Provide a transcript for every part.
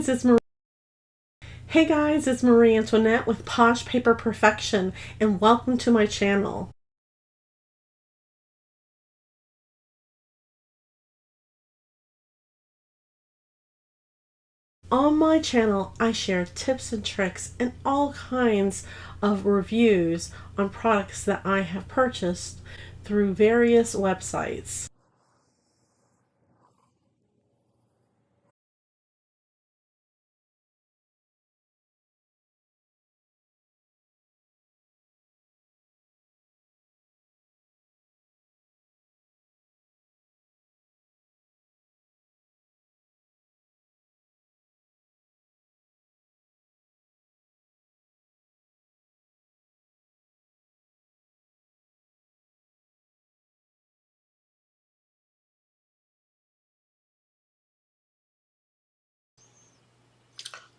guys, it's Marie. Hey guys, it's Marie Antoinette with Posh Paper Perfection, and welcome to my channel. On my channel, I share tips and tricks and all kinds of reviews on products that I have purchased through various websites.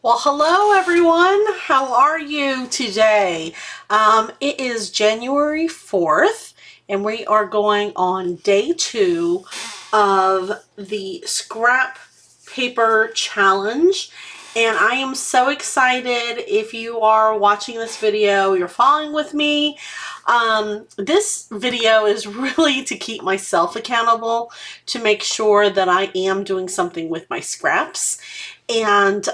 Well, hello everyone. How are you today? It is January 4th, and we are going on day 2 of the scrap paper challenge. And I am so excited. If you are watching this video, you're following with me. This video is really to keep myself accountable, to make sure that I am doing something with my scraps. And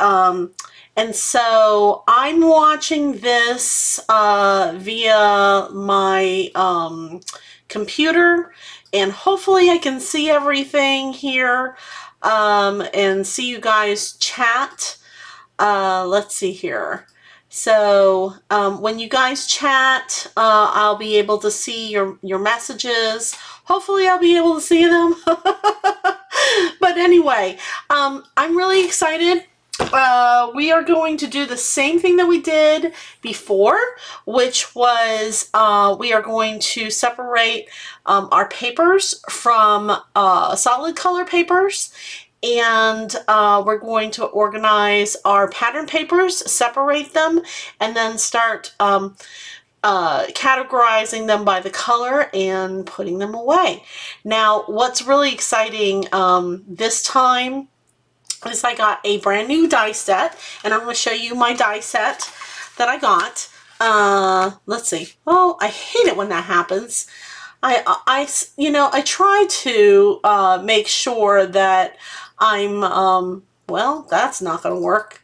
so I'm watching this via my computer, and hopefully I can see everything here and see you guys chat. Let's see here. So when you guys chat, I'll be able to see your messages. Hopefully I'll be able to see them. But anyway, I'm really excited. We are going to do the same thing that we did before, which was we are going to separate our papers from solid color papers. And we're going to organize our pattern papers, separate them, and then start categorizing them by the color and putting them away. Now, what's really exciting this time is I got a brand new die set, and I'm going to show you my die set that I got. Let's see. Oh, I hate it when that happens. I try to make sure that I'm, well, that's not going to work.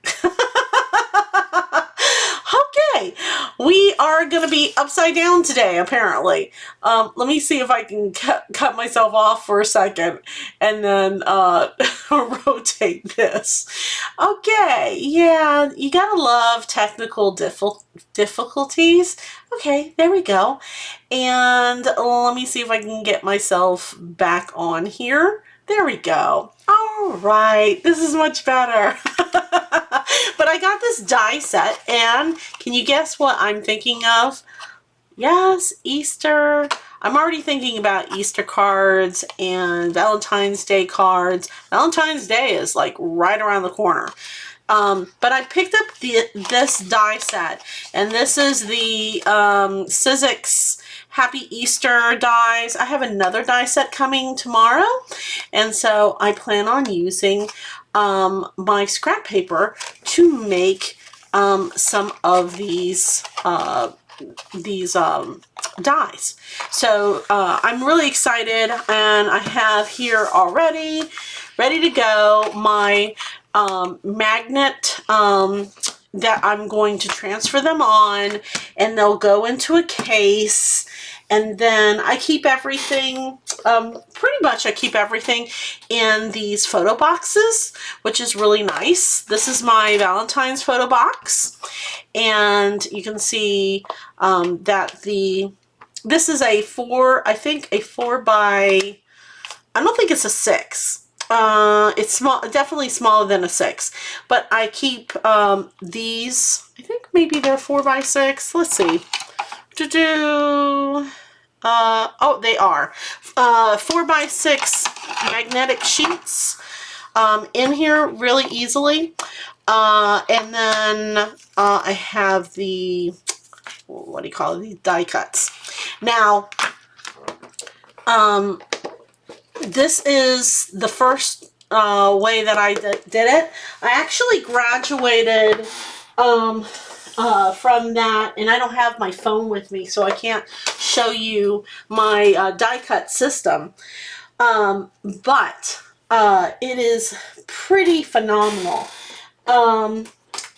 Okay, we are going to be upside down today, apparently. Let me see if I can cut myself off for a second and then rotate this. Okay, yeah, you gotta love technical difficulties. Okay, there we go. And let me see if I can get myself back on here. There we go. All right, this is much better. But I got this die set, and can you guess what I'm thinking of? Yes, Easter. I'm already thinking about Easter cards and Valentine's Day cards. Valentine's Day is like right around the corner. But I picked up this die set, and this is the Sizzix Happy Easter dies. I have another die set coming tomorrow, and so I plan on using my scrap paper to make some of these dies. So I'm really excited, and I have here already ready to go my magnet that I'm going to transfer them on, and they'll go into a case. And then I keep everything, pretty much I keep everything in these photo boxes, which is really nice. This is my Valentine's photo box, and you can see that this is a 4, I think a 4 by, I don't think it's a 6. It's small, definitely smaller than a 6, but I keep these, I think maybe they're 4 by 6. Let's see. Oh, they are 4 by 6 magnetic sheets in here really easily. And then I have the, what do you call it, the die cuts. Now, this is the first way that I did it. I actually graduated from that, and I don't have my phone with me, so I can't show you my die cut system. But it is pretty phenomenal.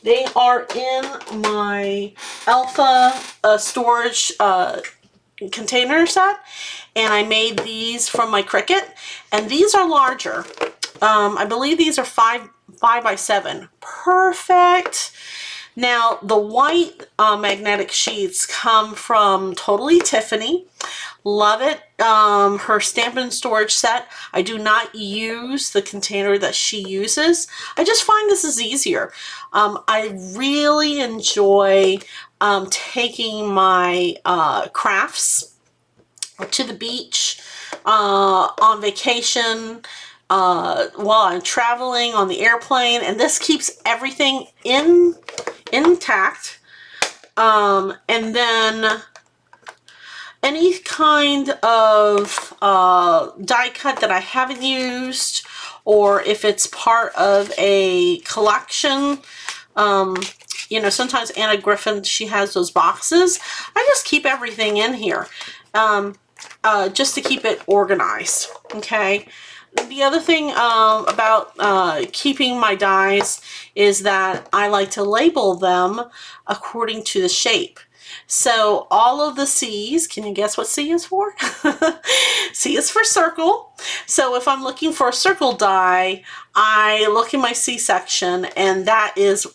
They are in my Alpha storage container set, and I made these from my Cricut, and these are larger. I believe these are 5 by 7. Perfect. Now the white magnetic sheets come from Totally Tiffany. Love it. Her Stampin' Storage set. I do not use the container that she uses. I just find this is easier. I really enjoy taking my crafts to the beach, on vacation, while I'm traveling on the airplane, and this keeps everything intact. And then any kind of die cut that I haven't used, or if it's part of a collection, you know, sometimes Anna Griffin, she has those boxes. I just keep everything in here, just to keep it organized, okay? The other thing about keeping my dies is that I like to label them according to the shape. So all of the C's, can you guess what C is for? C is for circle. So if I'm looking for a circle die, I look in my C section, and that is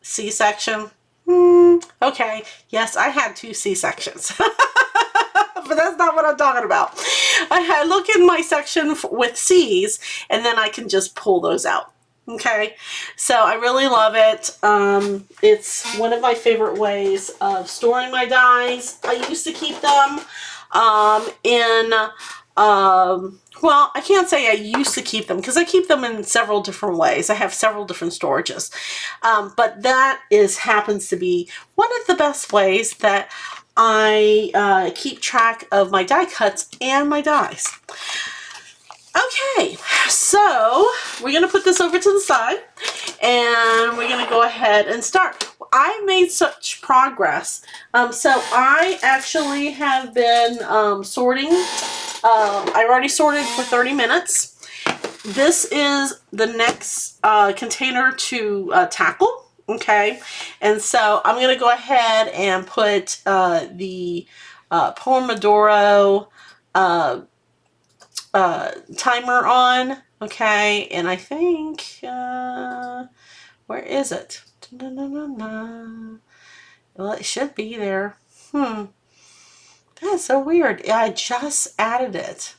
C section. Okay, yes, I had 2 C sections. But that's not what I'm talking about. I look in my section with C's, and then I can just pull those out. Okay, so I really love it. It's one of my favorite ways of storing my dies. I used to keep them well, I can't say I used to keep them, because I keep them in several different ways. I have several different storages. But that happens to be one of the best ways that I keep track of my die cuts and my dies. Okay, so we're going to put this over to the side, and we're going to go ahead and start. I made such progress. So I actually have been sorting. I've already sorted for 30 minutes. This is the next container to tackle. Okay, and so I'm going to go ahead and put the Pomodoro timer on. Okay, and I think, where is it? Well, it should be there. That's so weird. I just added it,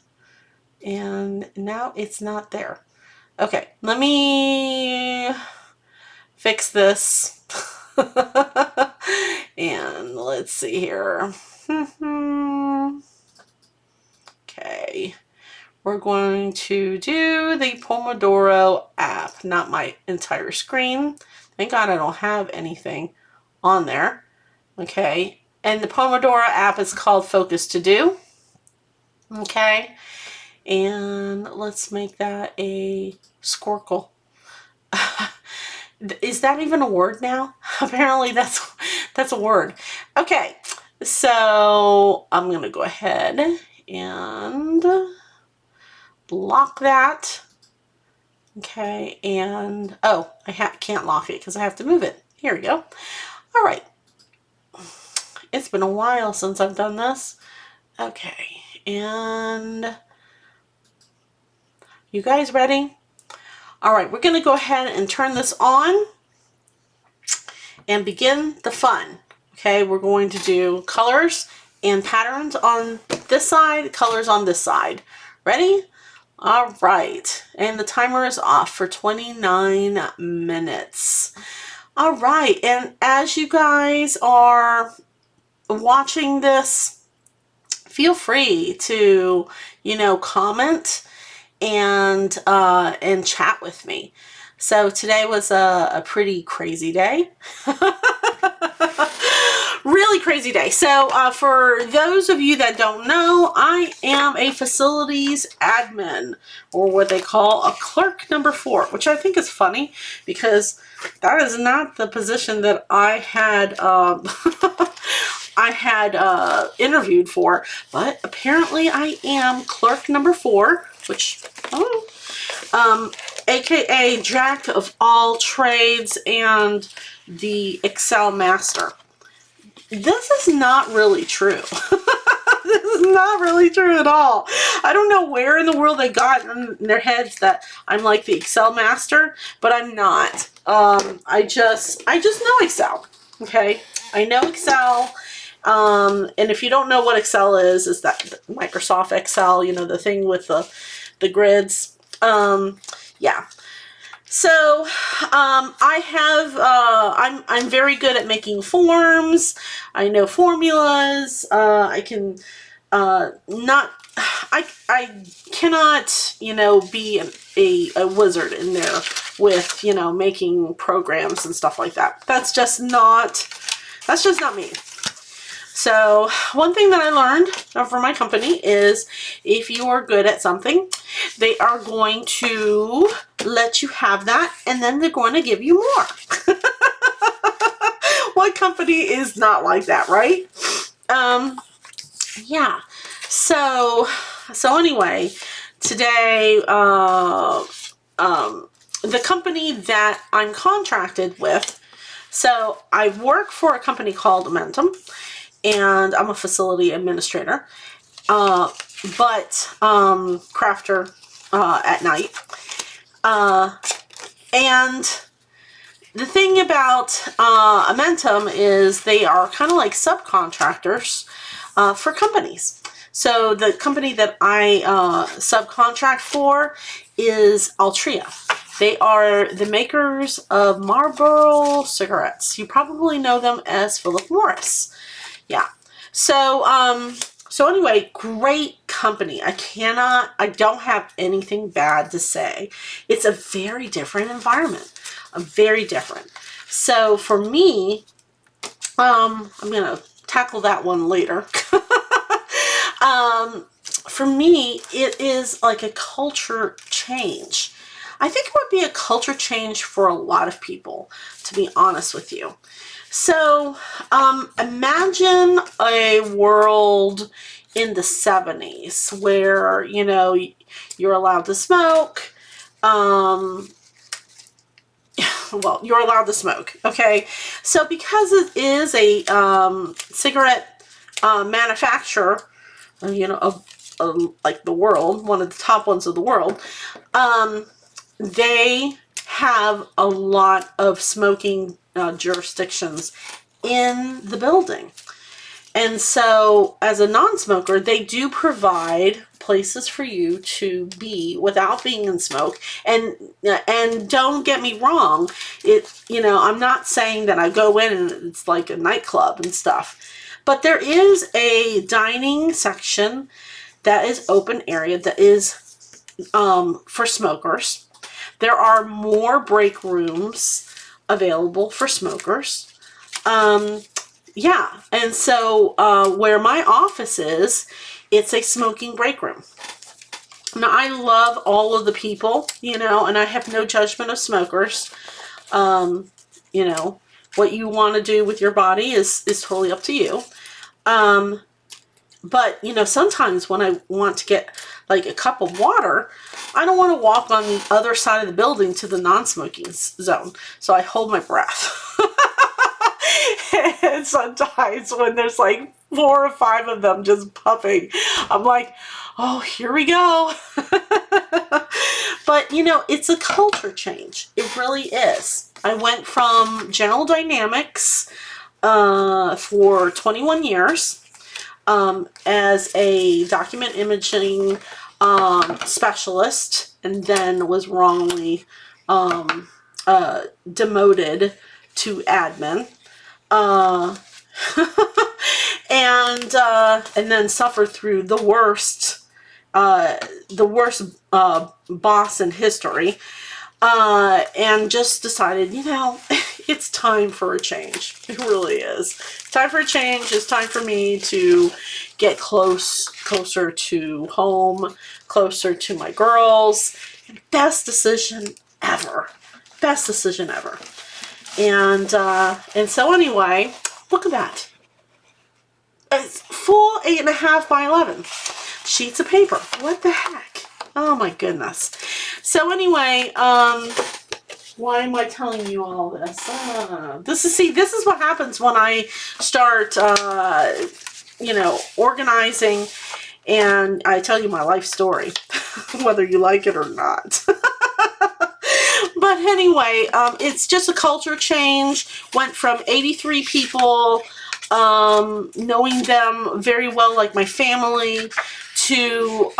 and now it's not there. Okay, let me fix this. And let's see here. Okay, we're going to do the Pomodoro app, not my entire screen. Thank God I don't have anything on there. Okay, and the Pomodoro app is called Focus to Do. Okay, and let's make that a squircle. Is that even a word now? Apparently that's a word. Okay, so I'm gonna go ahead and lock that. Okay, and oh, I can't lock it because I have to move it. Here we go. All right. It's been a while since I've done this. Okay, and you guys ready? All right, we're going to go ahead and turn this on and begin the fun. Okay, we're going to do colors and patterns on this side, colors on this side. Ready? All right, and the timer is off for 29 minutes. All right, and as you guys are watching this, feel free to, you know, comment and chat with me. So today was a pretty crazy day. really crazy day. So for those of you that don't know, I am a facilities admin, or what they call a clerk number 4, which I think is funny because that is not the position that I had interviewed for, but apparently I am clerk number 4, which aka Jack of all trades and the Excel master. This is not really true. This is not really true at all. I don't know where in the world they got in their heads that I'm like the Excel master, but I'm not. I just know Excel. Okay, I know Excel. And if you don't know what Excel is that Microsoft Excel? You know, the thing with the grids. Yeah. So, I'm very good at making forms. I know formulas. I cannot, be a wizard in there with, making programs and stuff like that. That's just not me. So one thing that I learned from my company is if you are good at something, they are going to let you have that, and then they're going to give you more. What company is not like that, right? Yeah. So anyway, today, the company that I'm contracted with, so I work for a company called Amentum, and I'm a facility administrator, but crafter at night. And the thing about Amentum is they are kind of like subcontractors for companies. So the company that I subcontract for is Altria. They are the makers of Marlboro cigarettes. You probably know them as Philip Morris. Yeah. So anyway, great company. I don't have anything bad to say. It's a very different environment. Very different. So for me, I'm going to tackle that one later. For me, it is like a culture change. I think it would be a culture change for a lot of people, to be honest with you. So, imagine a world in the 70s where, you're allowed to smoke. Well, you're allowed to smoke, okay? So because it is a cigarette manufacturer, like the world, one of the top ones of the world, they have a lot of smoking jurisdictions in the building. And so as a non-smoker, they do provide places for you to be without being in smoke. And don't get me wrong, I'm not saying that I go in and it's like a nightclub and stuff. But there is a dining section that is open area that is for smokers. There are more break rooms available for smokers. Yeah, and so where my office is, it's a smoking break room. Now, I love all of the people, and I have no judgment of smokers. What you want to do with your body is totally up to you. But, sometimes when I want to get like a cup of water, I don't want to walk on the other side of the building to the non-smoking zone. So I hold my breath. And sometimes when there's like 4 or 5 of them just puffing, I'm like, oh, here we go. But, it's a culture change. It really is. I went from General Dynamics for 21 years as a document imaging specialist, and then was wrongly demoted to admin. And then suffered through the worst boss in history, and just decided, it's time for a change. It really is. It's time for a change. It's time for me to get closer to home, closer to my girls. Best decision ever. Best decision ever. And so anyway, look at that. It's full 8.5 by 11 sheets of paper. What the heck? Oh my goodness. So anyway, why am I telling you all this? This is what happens when I start, organizing, and I tell you my life story, whether you like it or not. But anyway, it's just a culture change. Went from 83 people, knowing them very well, like my family, to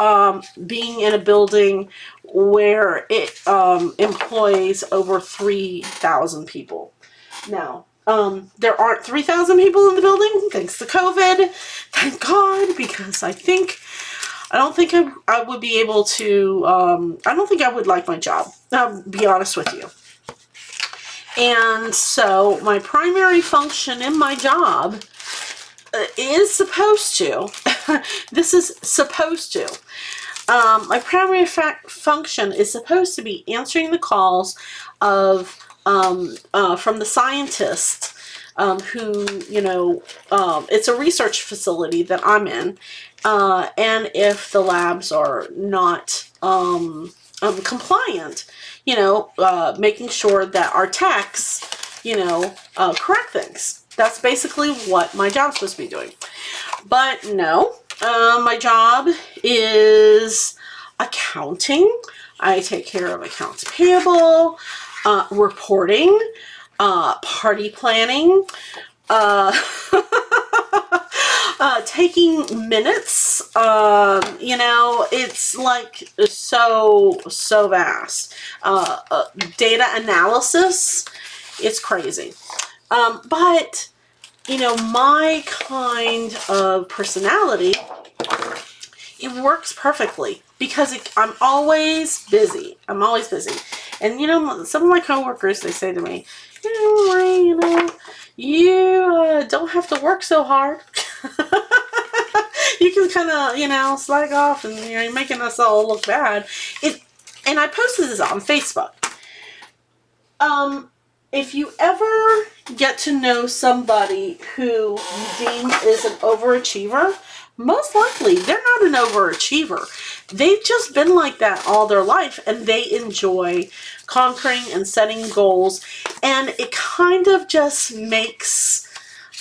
being in a building where it employs over 3,000 people. Now, there aren't 3,000 people in the building, thanks to COVID. Thank God, because I don't think I would be able to, I don't think I would like my job, I'll be honest with you. And so my primary function in my job is supposed to, this is supposed to, my primary function is supposed to be answering the calls of, from the scientists who, it's a research facility that I'm in, and if the labs are not compliant, making sure that our techs, correct things. That's basically what my job's supposed to be doing. But no, my job is accounting. I take care of accounts payable, reporting, party planning, taking minutes. It's like so vast. Data analysis, it's crazy. But my kind of personality, it works perfectly because I'm always busy. I'm always busy. And some of my coworkers, they say to me, Marie, you don't have to work so hard. You can kind of, slack off, and you're making us all look bad. And I posted this on Facebook. If you ever get to know somebody who you deem is an overachiever, most likely they're not an overachiever. They've just been like that all their life, and they enjoy conquering and setting goals, and it kind of just makes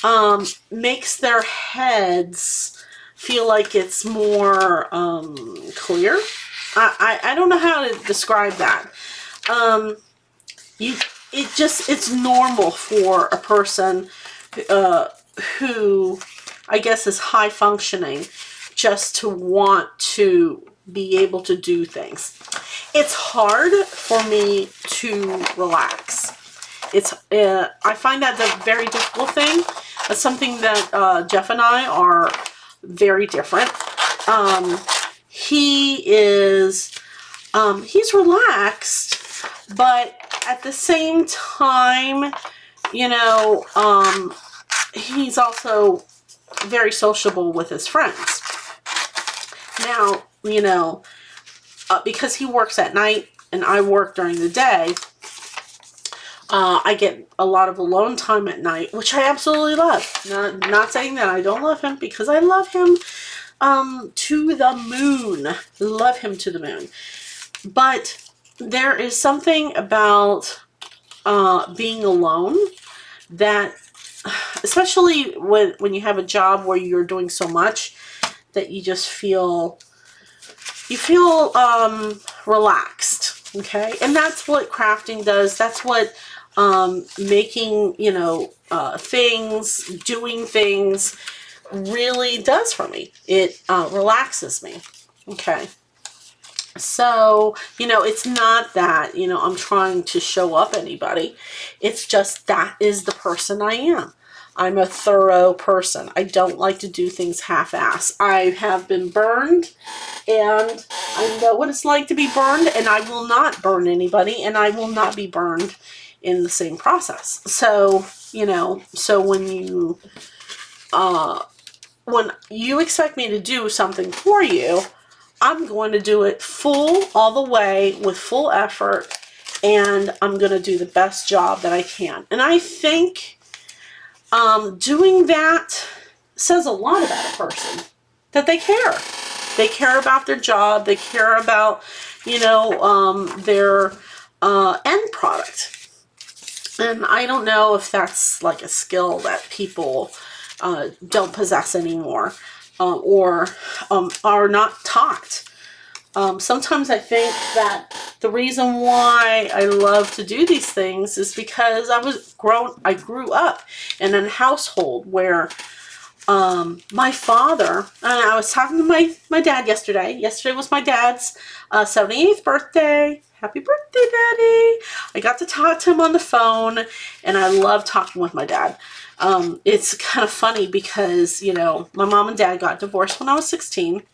their heads feel like it's more clear. I don't know how to describe that. It's normal for a person who I guess is high functioning just to want to be able to do things. It's hard for me to relax. I find that a very difficult thing. That's something that Jeff and I are very different. He's relaxed, but at the same time, he's also very sociable with his friends. Now, because he works at night and I work during the day, I get a lot of alone time at night, which I absolutely love. Not saying that I don't love him, because I love him to the moon. Love him to the moon. But there is something about being alone that, especially when you have a job where you're doing so much, that you just feel relaxed. Okay, and that's what crafting does. That's what making things, doing things really does for me. It relaxes me. Okay. So, it's not that, I'm trying to show up anybody. It's just that is the person I am. I'm a thorough person. I don't like to do things half-ass. I have been burned, and I know what it's like to be burned, and I will not burn anybody, and I will not be burned in the same process. So, you know, so when you expect me to do something for you, I'm going to do it full, all the way, with full effort, and I'm going to do the best job that I can. And I think doing that says a lot about a person, that they care. They care about their job. They care about, you know, their end product. And I don't know if that's like a skill that people don't possess anymore, or are not taught. Sometimes I think that the reason why I love to do these things is because I grew up in a household where my father, and I was talking to my dad yesterday. Yesterday was my dad's 78th birthday. Happy birthday, Daddy. I got to talk to him on the phone, and I love talking with my dad. It's kind of funny because, you know, my mom and dad got divorced when I was 16,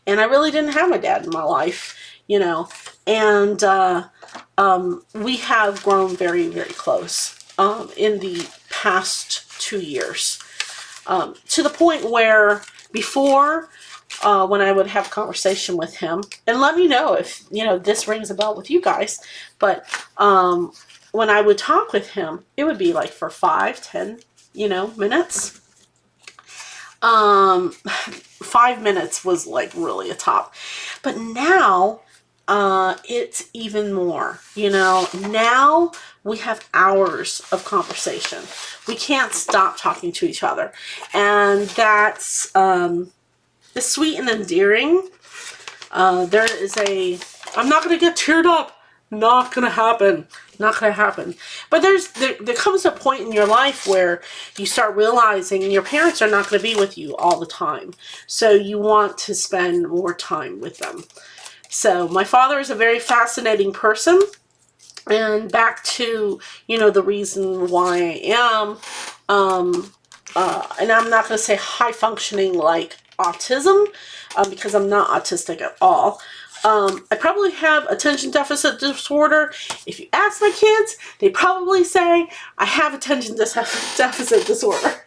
and I really didn't have my dad in my life, you know, and we have grown very, very close in the past 2 years. To the point where before, when I would have a conversation with him, and let me know if, you know, this rings a bell with you guys, but when I would talk with him, it would be like for 5-10, you know, minutes. 5 minutes was like really a top. But now, it's even more, you know. Now we have hours of conversation. We can't stop talking to each other. And that's sweet and endearing. I'm not going to get teared up. Not going to happen. Not going to happen. But there comes a point in your life where you start realizing your parents are not going to be with you all the time. So you want to spend more time with them. So my father is a very fascinating person. And back to, you know, the reason why I am, and I'm not going to say high functioning like autism, because I'm not autistic at all. I probably have attention deficit disorder. If you ask my kids, they probably say I have attention deficit disorder.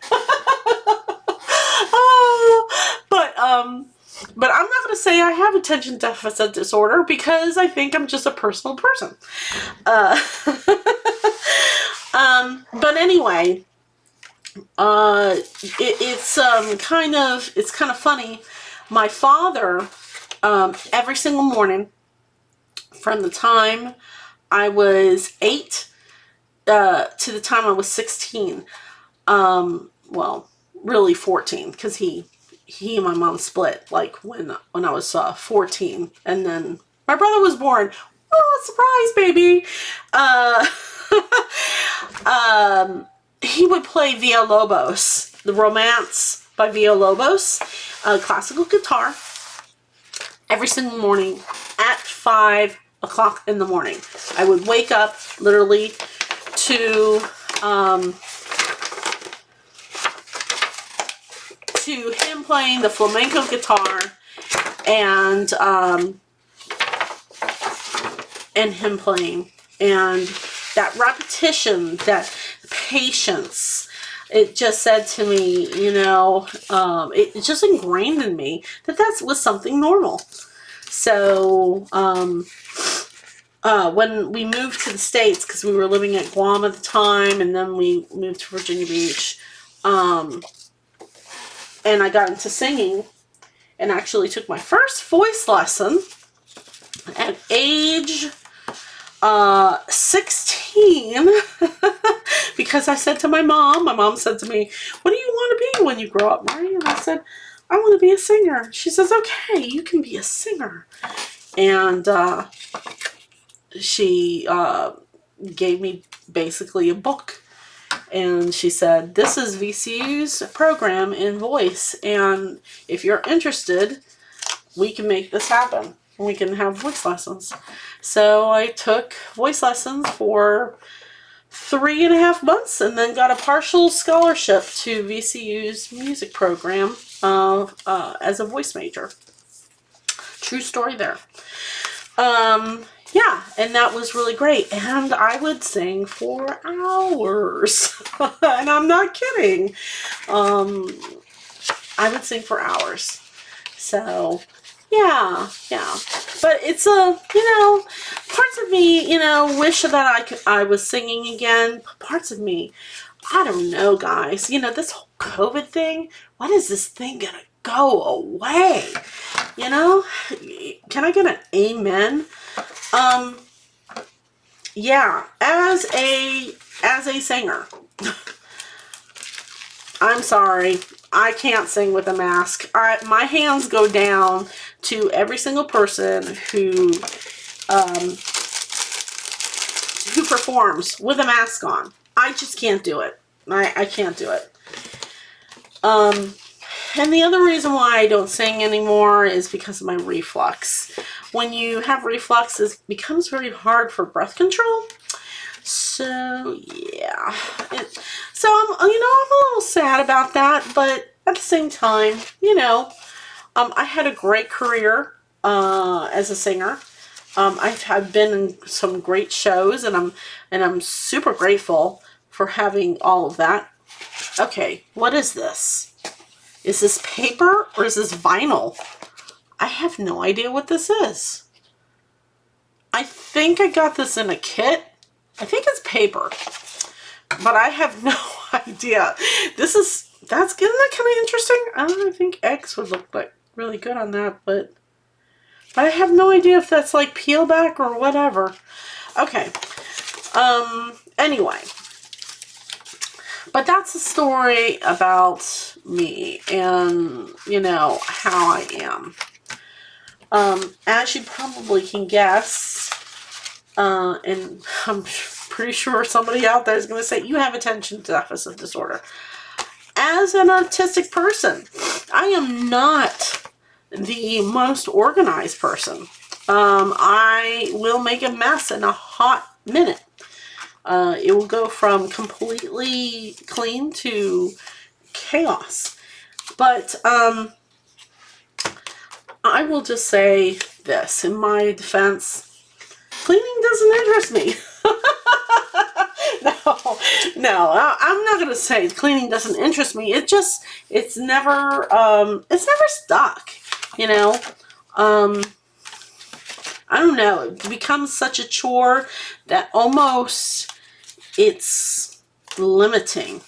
But I'm not going to say I have attention deficit disorder because I think I'm just a personal person. But anyway, it's kind of funny. My father, every single morning, from the time I was 8 to the time I was 16, well, really 14, because he and my mom split like when I was 14, and then my brother was born. Oh, surprise, baby! He would play Villalobos, the Romance by Villalobos, classical guitar, every single morning at 5 o'clock in the morning. I would wake up literally to him playing the flamenco guitar and him playing, and that repetition, that patience, it just said to me, you know, it just ingrained in me that was something normal. So when we moved to the States, because we were living at Guam at the time, and then we moved to Virginia Beach, and I got into singing and actually took my first voice lesson at age 16 because I said to my mom said to me, what do you want to be when you grow up, Marty? And I said, I want to be a singer. She says, okay, you can be a singer. And she gave me basically a book. And she said, this is VCU's program in voice, and if you're interested, we can make this happen. We can have voice lessons. So I took voice lessons for 3.5 months and then got a partial scholarship to VCU's music program as a voice major. True story there. yeah, and that was really great. And I would sing for hours. And I'm not kidding. Um, I would sing for hours. So, yeah. But it's parts of me, wish that I was singing again. Parts of me, I don't know, guys. This whole COVID thing, when is this thing gonna go away? Can I get an amen? Yeah, as a singer, I'm sorry, I can't sing with a mask. My hands go down to every single person who performs with a mask on. I just can't do it. I can't do it. And the other reason why I don't sing anymore is because of my reflux. When you have reflux, it becomes very hard for breath control. So, yeah. So, I'm a little sad about that, but at the same time, I had a great career as a singer. I've been in some great shows, and I'm super grateful for having all of that. Okay, what is this? Is this paper or is this vinyl? I have no idea what this is. I think I got this in a kit. I think it's paper, but I have no idea. That's getting that kind of interesting. I think eggs would look like really good on that, but I have no idea if that's like peel back or whatever. Okay. Anyway. But that's a story about me and, how I am. As you probably can guess, and I'm pretty sure somebody out there is going to say, you have attention deficit disorder. As an autistic person, I am not the most organized person. I will make a mess in a hot minute. It will go from completely clean to chaos. But I will just say this, in my defense, cleaning doesn't interest me. No, I'm not gonna say cleaning doesn't interest me. It's never stuck. I don't know. It becomes such a chore that almost it's limiting.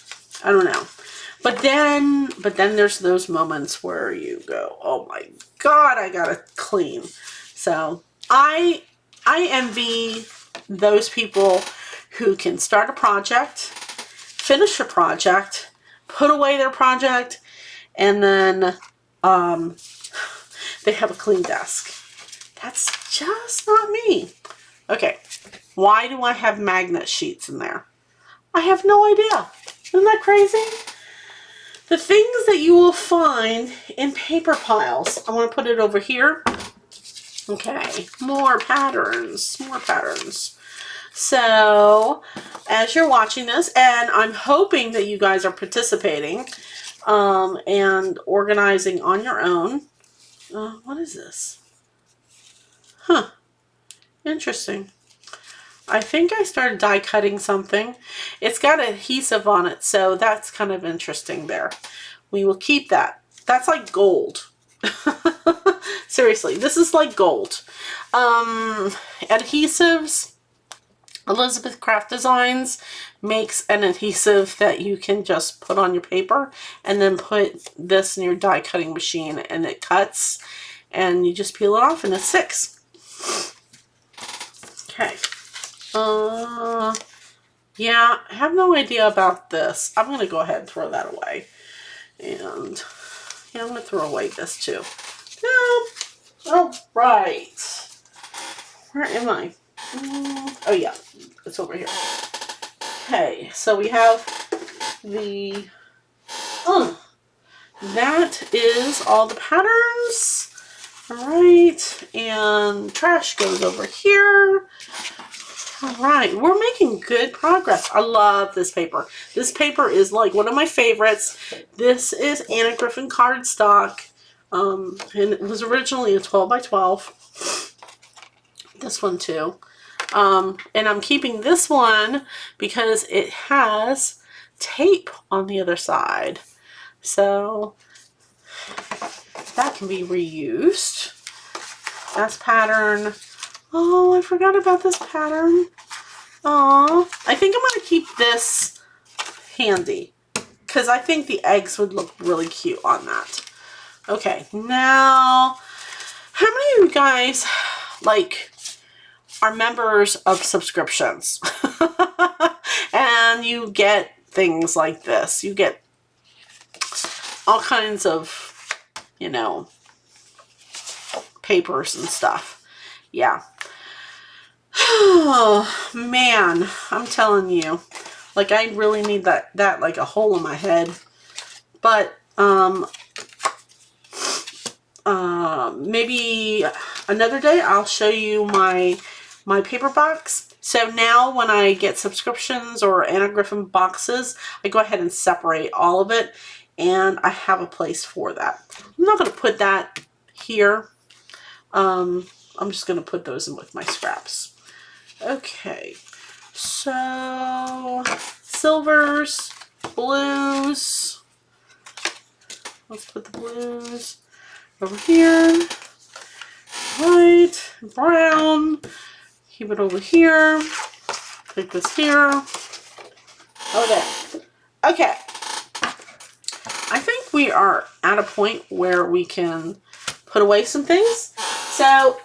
I don't know. But then there's those moments where you go, oh my God, I gotta clean. So I envy those people who can start a project, finish a project, put away their project, and then they have a clean desk. That's just not me. Okay, why do I have magnet sheets in there? I have no idea. Isn't that crazy? The things that you will find in paper piles. I want to put it over here. Okay, more patterns. So, as you're watching this, and I'm hoping that you guys are participating and organizing on your own. What is this? Huh. Interesting. I think I started die cutting something. It's got adhesive on it, so that's kind of interesting there. We will keep that. That's like gold. Seriously, this is like gold. Adhesives. Elizabeth Craft Designs makes an adhesive that you can just put on your paper and then put this in your die cutting machine and it cuts and you just peel it off and it sticks. Okay. Yeah, I have no idea about this. I'm going to go ahead and throw that away. And, yeah, I'm going to throw away this too. Yeah. All right. Where am I? Oh, yeah. It's over here. Okay, so we have the... that is all the patterns. Alright, and trash goes over here. Alright, we're making good progress. I love this paper. This paper is like one of my favorites. This is Anna Griffin cardstock. And it was originally a 12 by 12. This one too. And I'm keeping this one because it has tape on the other side. So that can be reused. That's pattern. Oh, I forgot about this pattern. Oh, I think I'm going to keep this handy because I think the eggs would look really cute on that. Okay, now, how many of you guys, like, are members of subscriptions? And you get things like this. You get all kinds of, you know, papers and stuff. Yeah. Oh, man, I'm telling you. Like, I really need that like a hole in my head. But, maybe another day I'll show you my paper box. So now when I get subscriptions or Anna Griffin boxes, I go ahead and separate all of it, and I have a place for that. I'm not going to put that here. I'm just going to put those in with my scraps. Okay, so silvers, blues. Let's put the blues over here. White, brown. Keep it over here. Take this here. Okay. Okay. I think we are at a point where we can put away some things. So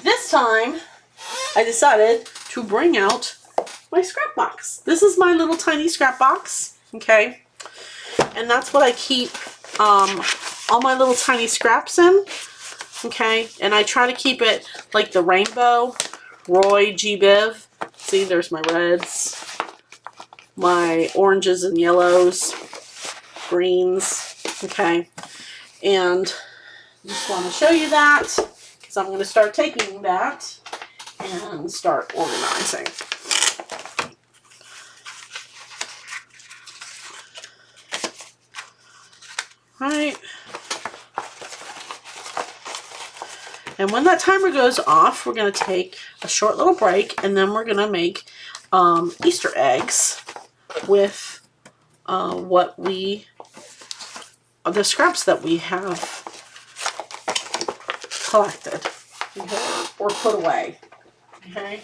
this time I decided to bring out my scrap box. This is my little tiny scrap box. Okay. And that's what I keep all my little tiny scraps in. Okay. And I try to keep it like the rainbow. Roy G. Biv. See, there's my reds, my oranges and yellows, greens. Okay. And I just want to show you that because I'm going to start taking that and start organizing. Right. And when that timer goes off, we're going to take a short little break, and then we're going to make Easter eggs with the scraps that we have collected, okay, or put away. Okay.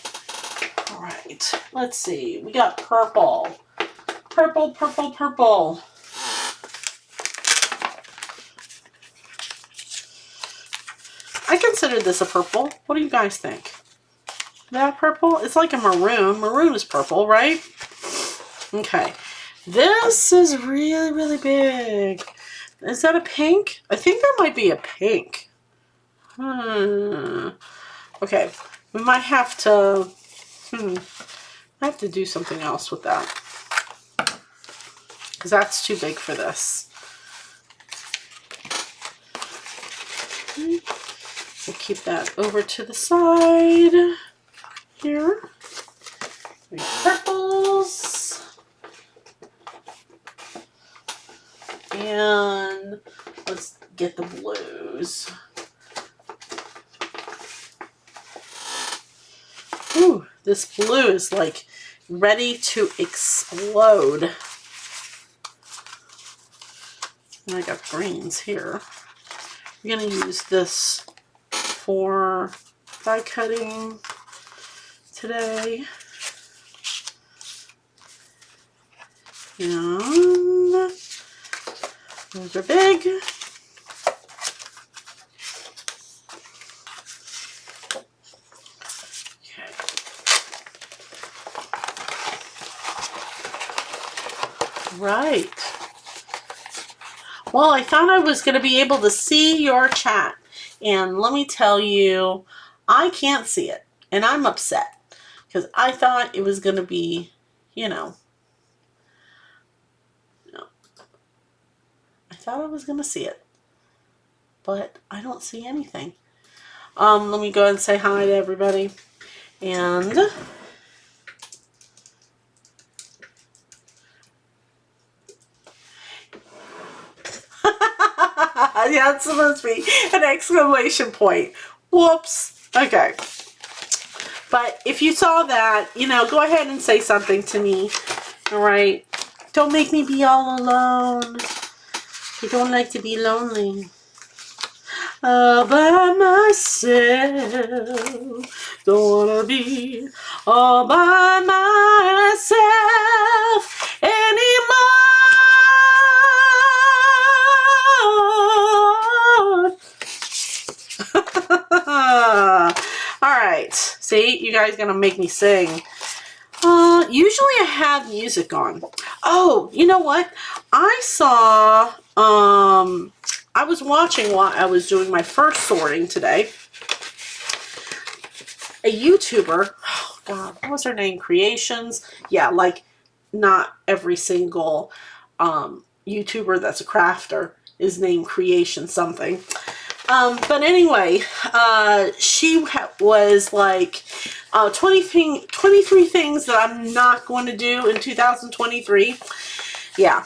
All right. Let's see. We got purple. Purple, purple, purple. I consider this a purple. What do you guys think? That purple? It's like a maroon. Maroon is purple, right? Okay. This is really, really big. Is that a pink? I think that might be a pink. Okay. We might have to... I have to do something else with that. Because that's too big for this. Okay. We'll keep that over to the side here. We have purples. And let's get the blues. Ooh, this blue is like ready to explode. And I got greens here. We're going to use this for die cutting today. And those are big. Okay. Right. Well, I thought I was going to be able to see your chat. And let me tell you, I can't see it. And I'm upset. Because I thought it was going to be, you know. I thought I was going to see it. But I don't see anything. Let me go ahead and say hi to everybody. And... yeah, it's supposed to be an exclamation point. Whoops. Okay. But if you saw that, you know, go ahead and say something to me. All right? Don't make me be all alone. I don't like to be lonely. All by myself. Don't wanna be all by myself anymore. All right. See, you guys gonna make me sing. Usually I have music on. Oh, you know what? I saw, I was watching while I was doing my first sorting today. A YouTuber, oh God, what was her name? Creations? Yeah, like not every single YouTuber that's a crafter is named Creation something. But anyway, she was like 23 things that I'm not going to do in 2023. Yeah.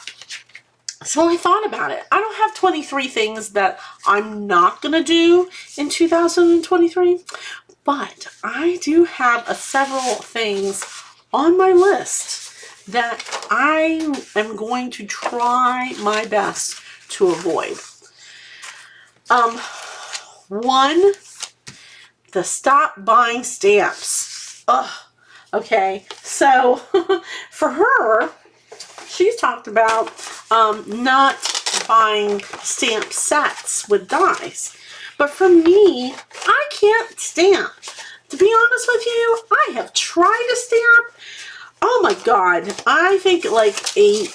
So I thought about it. I don't have 23 things that I'm not going to do in 2023, but I do have several things on my list that I am going to try my best to avoid. One, the stop buying stamps. Ugh. Okay, so for her, she's talked about not buying stamp sets with dies. But for me, I can't stamp. To be honest with you, I have tried to stamp. Oh my God, I think like a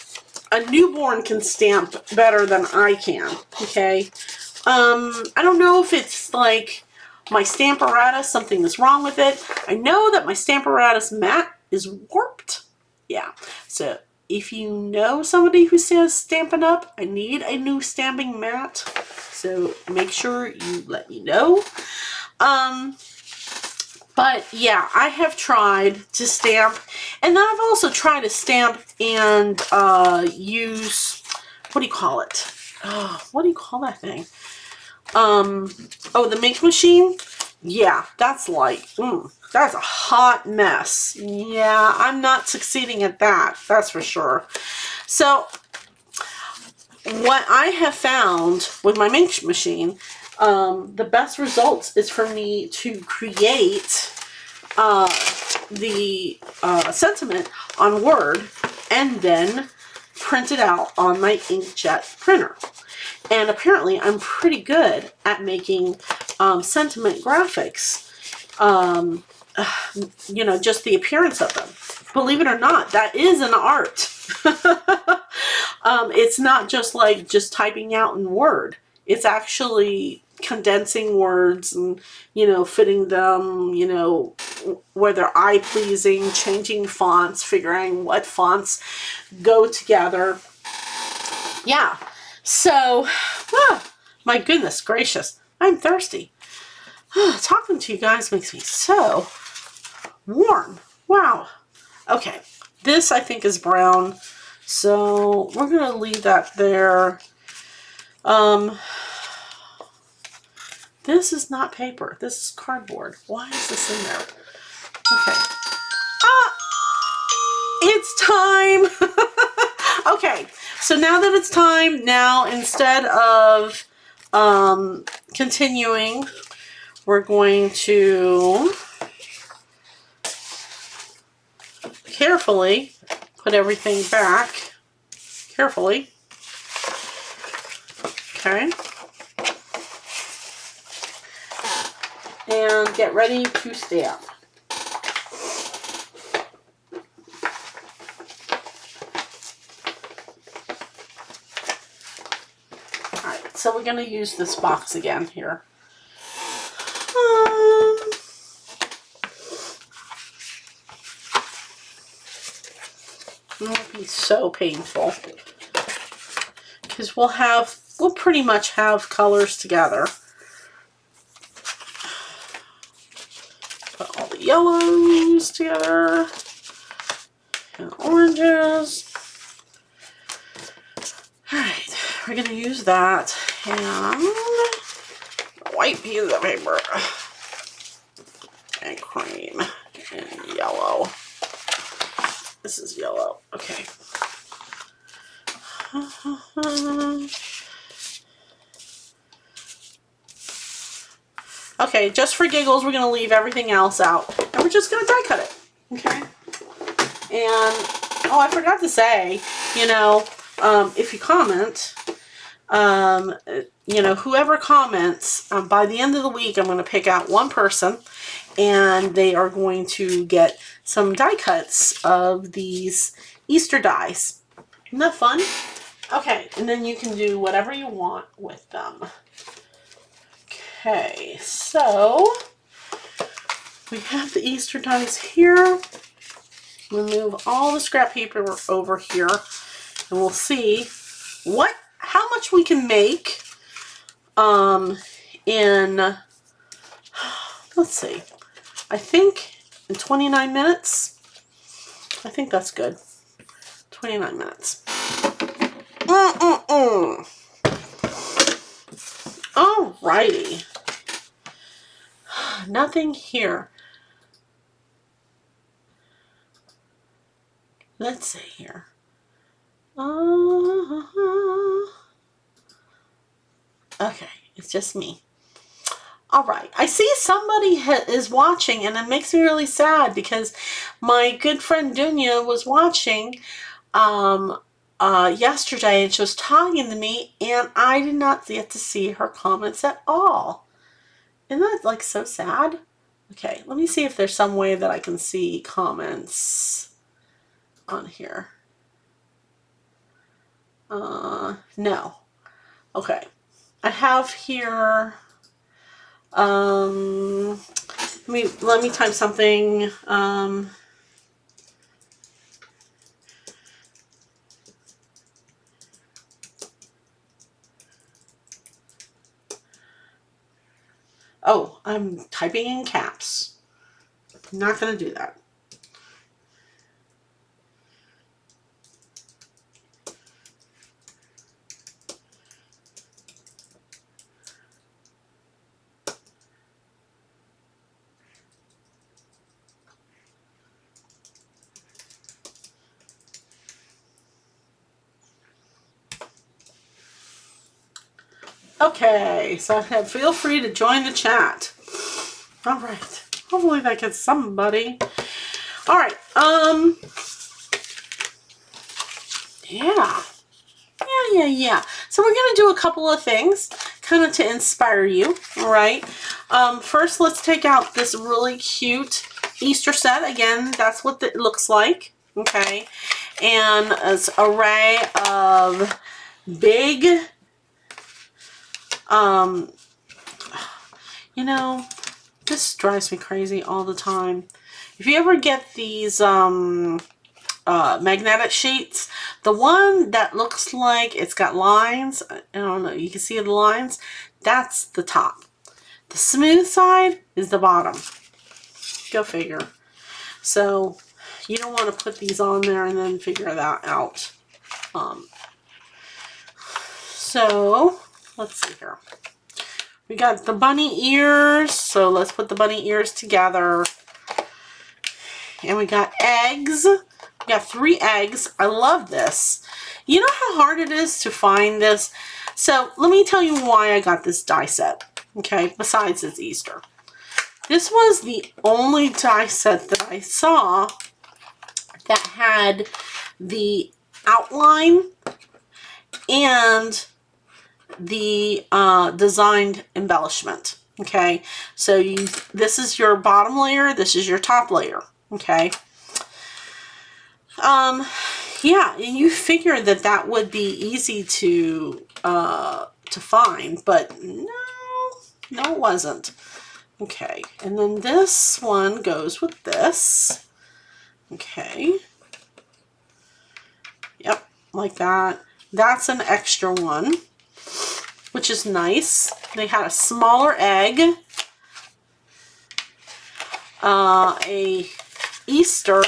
newborn can stamp better than I can, okay? I don't know if it's like my Stamparatus, something is wrong with it. I know that my Stamparatus mat is warped. Yeah, so if you know somebody who says Stampin' Up, I need a new stamping mat. So make sure you let me know. But yeah, I have tried to stamp, and then I've also tried to stamp and use, what do you call it? What do you call that thing? Oh, the Make Machine? Yeah, that's like, that's a hot mess. Yeah, I'm not succeeding at that, that's for sure. So, what I have found with my Make Machine, the best results is for me to create the sentiment on Word and then print it out on my inkjet printer. And apparently I'm pretty good at making sentiment graphics, you know, just the appearance of them. Believe it or not, that is an art. It's not just like just typing out in Word. It's actually condensing words and, you know, fitting them, you know, where they're eye-pleasing, changing fonts, figuring what fonts go together. Yeah. So, my goodness gracious, I'm thirsty. Talking to you guys makes me so warm. Wow. Okay, this I think is brown, so we're going to leave that there. This is not paper. This is cardboard. Why is this in there? Okay. It's time! Okay, so now that it's time, now instead of continuing, we're going to carefully put everything back. Carefully. Okay. And get ready to stamp. So we're going to use this box again here. It won't be so painful because we'll pretty much have colors together. Put all the yellows together and oranges. Alright, we're going to use that and a white piece of paper and cream. This is yellow. Okay. Okay, just for giggles, we're going to leave everything else out. And we're just going to die cut it. Okay? And, oh, I forgot to say, you know, if you comment, you know, whoever comments, by the end of the week, I'm going to pick out one person, and they are going to get some die cuts of these Easter dies. Isn't that fun? Okay, and then you can do whatever you want with them. Okay, so we have the Easter dies here. We'll move all the scrap paper over here, and we'll see how much we can make in, let's see, I think in 29 minutes. I think that's good. 29 minutes. Alrighty. Nothing here. Let's see here. Okay, it's just me. Alright, I see somebody is watching, and it makes me really sad because my good friend Dunya was watching yesterday, and she was talking to me, and I did not get to see her comments at all. Isn't that like so sad? Okay, let me see if there's some way that I can see comments on here. No. Okay. I have here, let me type something, oh, I'm typing in caps. I'm not going to do that. Okay, so feel free to join the chat. All right. Hopefully that gets somebody. All right. Yeah. So we're going to do a couple of things kind of to inspire you. All right. First, let's take out this really cute Easter set. Again, that's what it looks like. Okay. And it's an array of big, you know, this drives me crazy all the time. If you ever get these magnetic sheets, the one that looks like it's got lines, I don't know, you can see the lines, that's the top. The smooth side is the bottom. Go figure. So you don't want to put these on there and then figure that out. So let's see here. We got the bunny ears, so let's put the bunny ears together. And we got eggs. We got 3 eggs. I love this. You know how hard it is to find this? So let me tell you why I got this die set. Okay, besides it's Easter. This was the only die set that I saw that had the outline and the designed embellishment. Okay, so this is your bottom layer, this is your top layer. Okay, yeah, and you figure that that would be easy to find, but no, it wasn't. Okay, and then this one goes with this. Okay, yep, like that. That's an extra one, which is nice. They had a smaller egg, a Easter,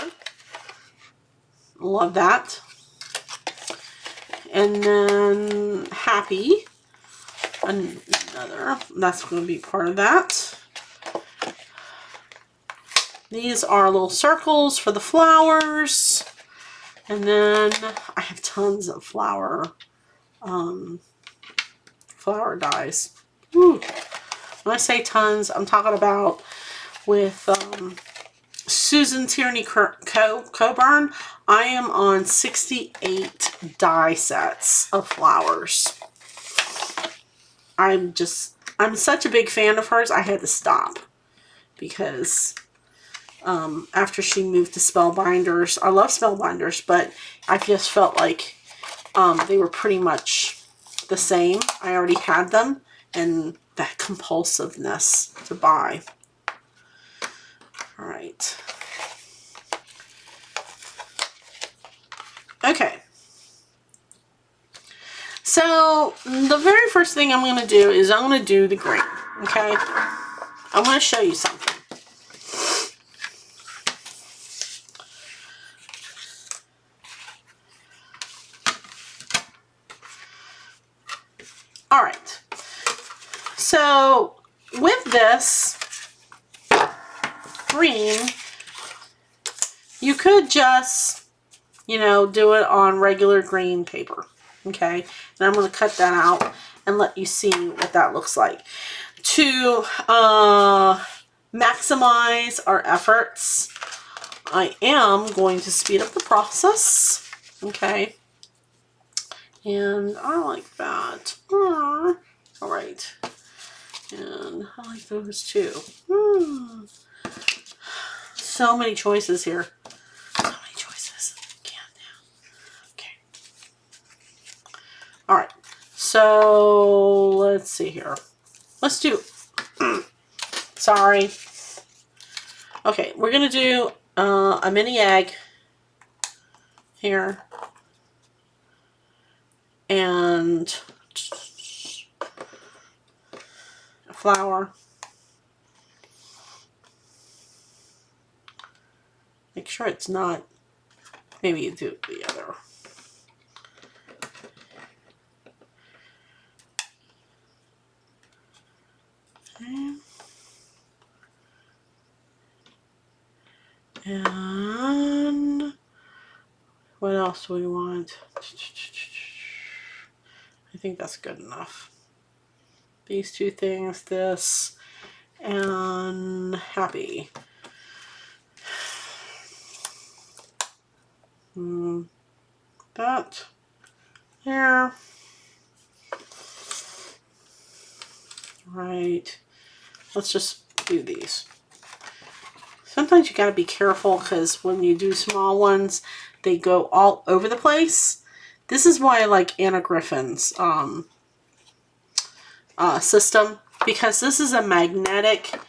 love that, and then happy, another, that's going to be part of that. These are little circles for the flowers. And then I have tons of flower dies. Woo. When I say tons, I'm talking about with Susan Tierney Coburn, I am on 68 die sets of flowers. I'm such a big fan of hers, I had to stop. Because after she moved to Spellbinders, I love Spellbinders, but I just felt like they were pretty much the same. I already had them, and that compulsiveness to buy. All right. Okay. So the very first thing I'm going to do is I'm going to do the green. Okay. I'm going to show you something. All right. So with this green, you could just, do it on regular green paper. Okay. And I'm going to cut that out and let you see what that looks like. To maximize our efforts, I am going to speed up the process. Okay. And I like that. All right. And I like those too. So many choices here. So many choices. Okay. All right. So let's see here. Let's do. Sorry. Okay, we're gonna do a mini egg here, and a flower. Make sure it's not. Maybe you do the other. Okay. And what else do we want? I think that's good enough. These two things, this, and happy. That there. Right. Let's just do these. Sometimes you gotta be careful because when you do small ones, they go all over the place. This is why I like Anna Griffin's system, because this is a magnetic.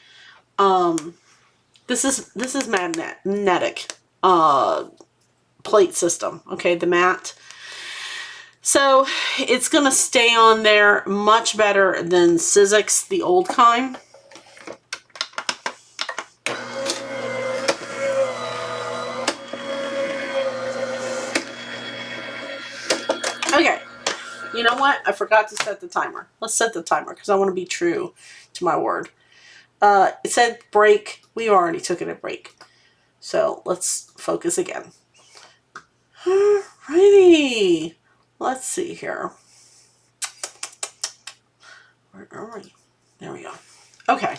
This is magnetic plate system. Okay, the mat. So it's gonna stay on there much better than Sizzix, the old kind. Okay, you know what? I forgot to set the timer. Let's set the timer because I want to be true to my word. It said break. We already took it a break. So let's focus again. Alrighty. Let's see here. Where are we? There we go. Okay.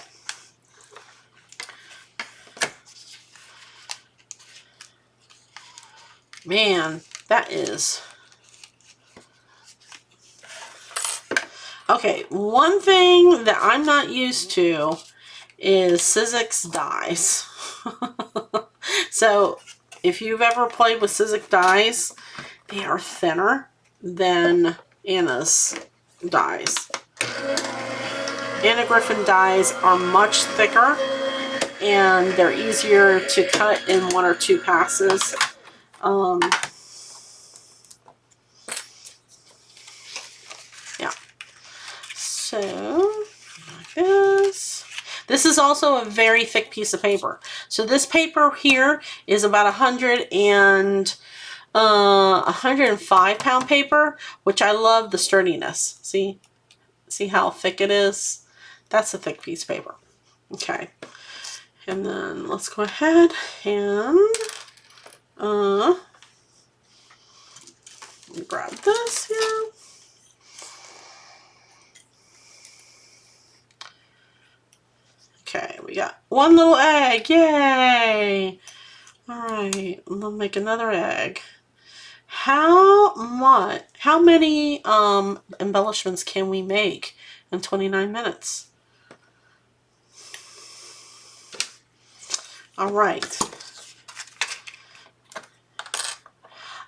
Man, that is... Okay, one thing that I'm not used to is Sizzix dies. So, if you've ever played with Sizzix dies, they are thinner than Anna's dies. Anna Griffin dies are much thicker, and they're easier to cut in 1 or 2 passes. Yeah. So, like this. This is also a very thick piece of paper. So this paper here is about 105 pound paper, which I love the sturdiness. See how thick it is? That's a thick piece of paper. Okay. And then let's go ahead and grab this here. Okay, we got one little egg. Yay! Alright, I'm gonna make another egg. How many embellishments can we make in 29 minutes? Alright.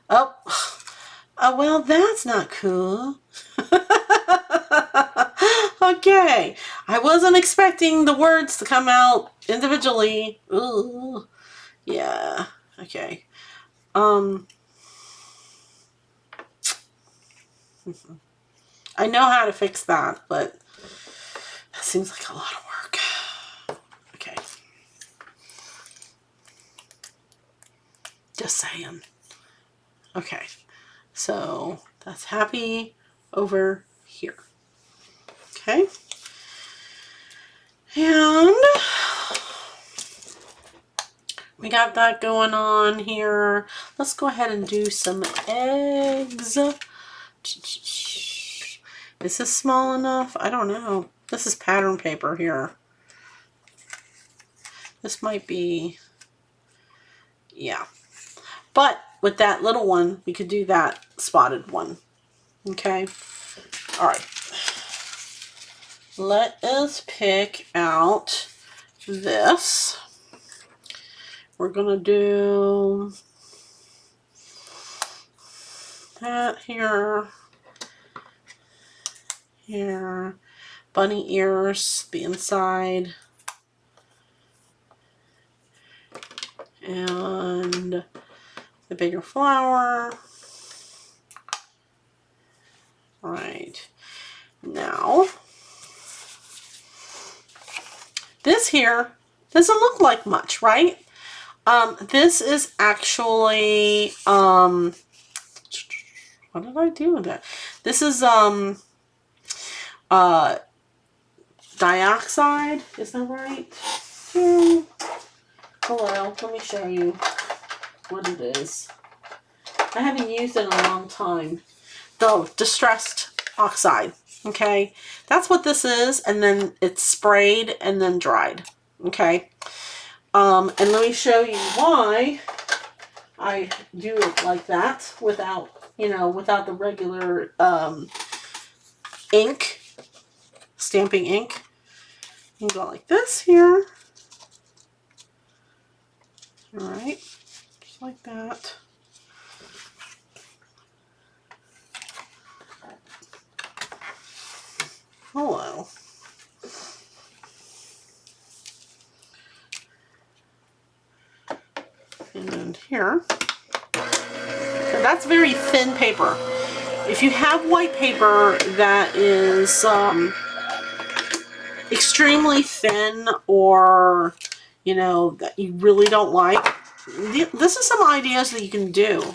Oh, well, that's not cool. Okay, I wasn't expecting the words to come out individually. Ooh, yeah, okay. I know how to fix that, but that seems like a lot of work. Okay. Just saying. Okay, so that's happy over here. Okay. And we got that going on here. Let's go ahead and do some eggs. Is this small enough? I don't know. This is pattern paper here. This might be, yeah. But with that little one, we could do that spotted one. Okay. All right. Let us pick out this. We're going to do that here. Here. Bunny ears, the inside. And the bigger flower. All right. Now, this here doesn't look like much, right? This is actually, what did I do with that? This is, dioxide, is that right? Hello, let me show you what it is. I haven't used it in a long time. Though, distressed oxide, okay? That's what this is, and then it's sprayed and then dried, okay? And let me show you why I do it like that without, you know, without the regular ink, stamping ink. You go like this here. All right, just like that. Hello. And then here. And that's very thin paper. If you have white paper that is extremely thin, or, you know, that you really don't like, this is some ideas that you can do.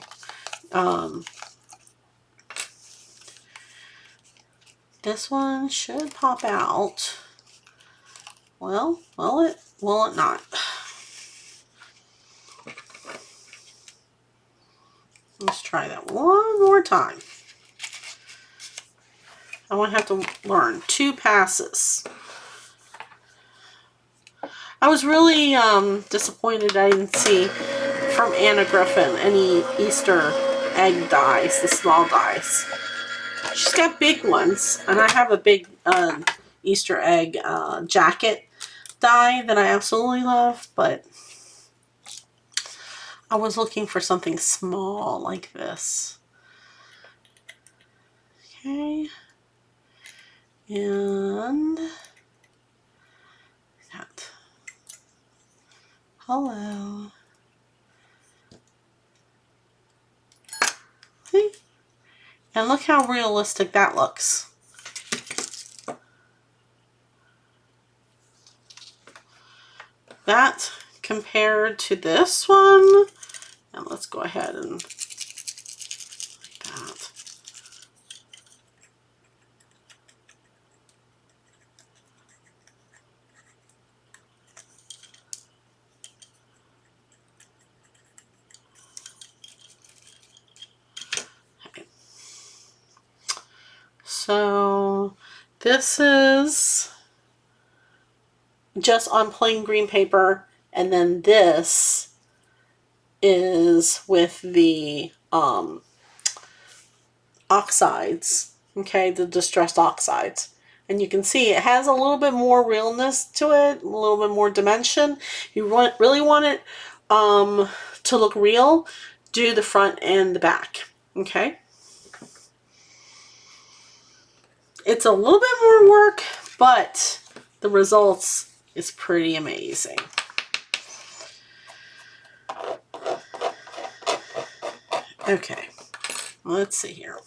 This one should pop out. Well, will it not? Let's try that one more time. I won't have to learn 2 passes. I was really disappointed I didn't see from Anna Griffin any Easter egg dies, the small dies. She's got big ones, and I have a big Easter egg jacket die that I absolutely love, but I was looking for something small like this. Okay. And that. Hello. See? And look how realistic that looks. That compared to this one. And let's go ahead and like that. Okay. So this is just on plain green paper, and then this is with the oxides, okay, the distressed oxides. And you can see it has a little bit more realness to it, a little bit more dimension. You really want it to look real, do the front and the back, okay? It's a little bit more work, but the results is pretty amazing. Okay, let's see here.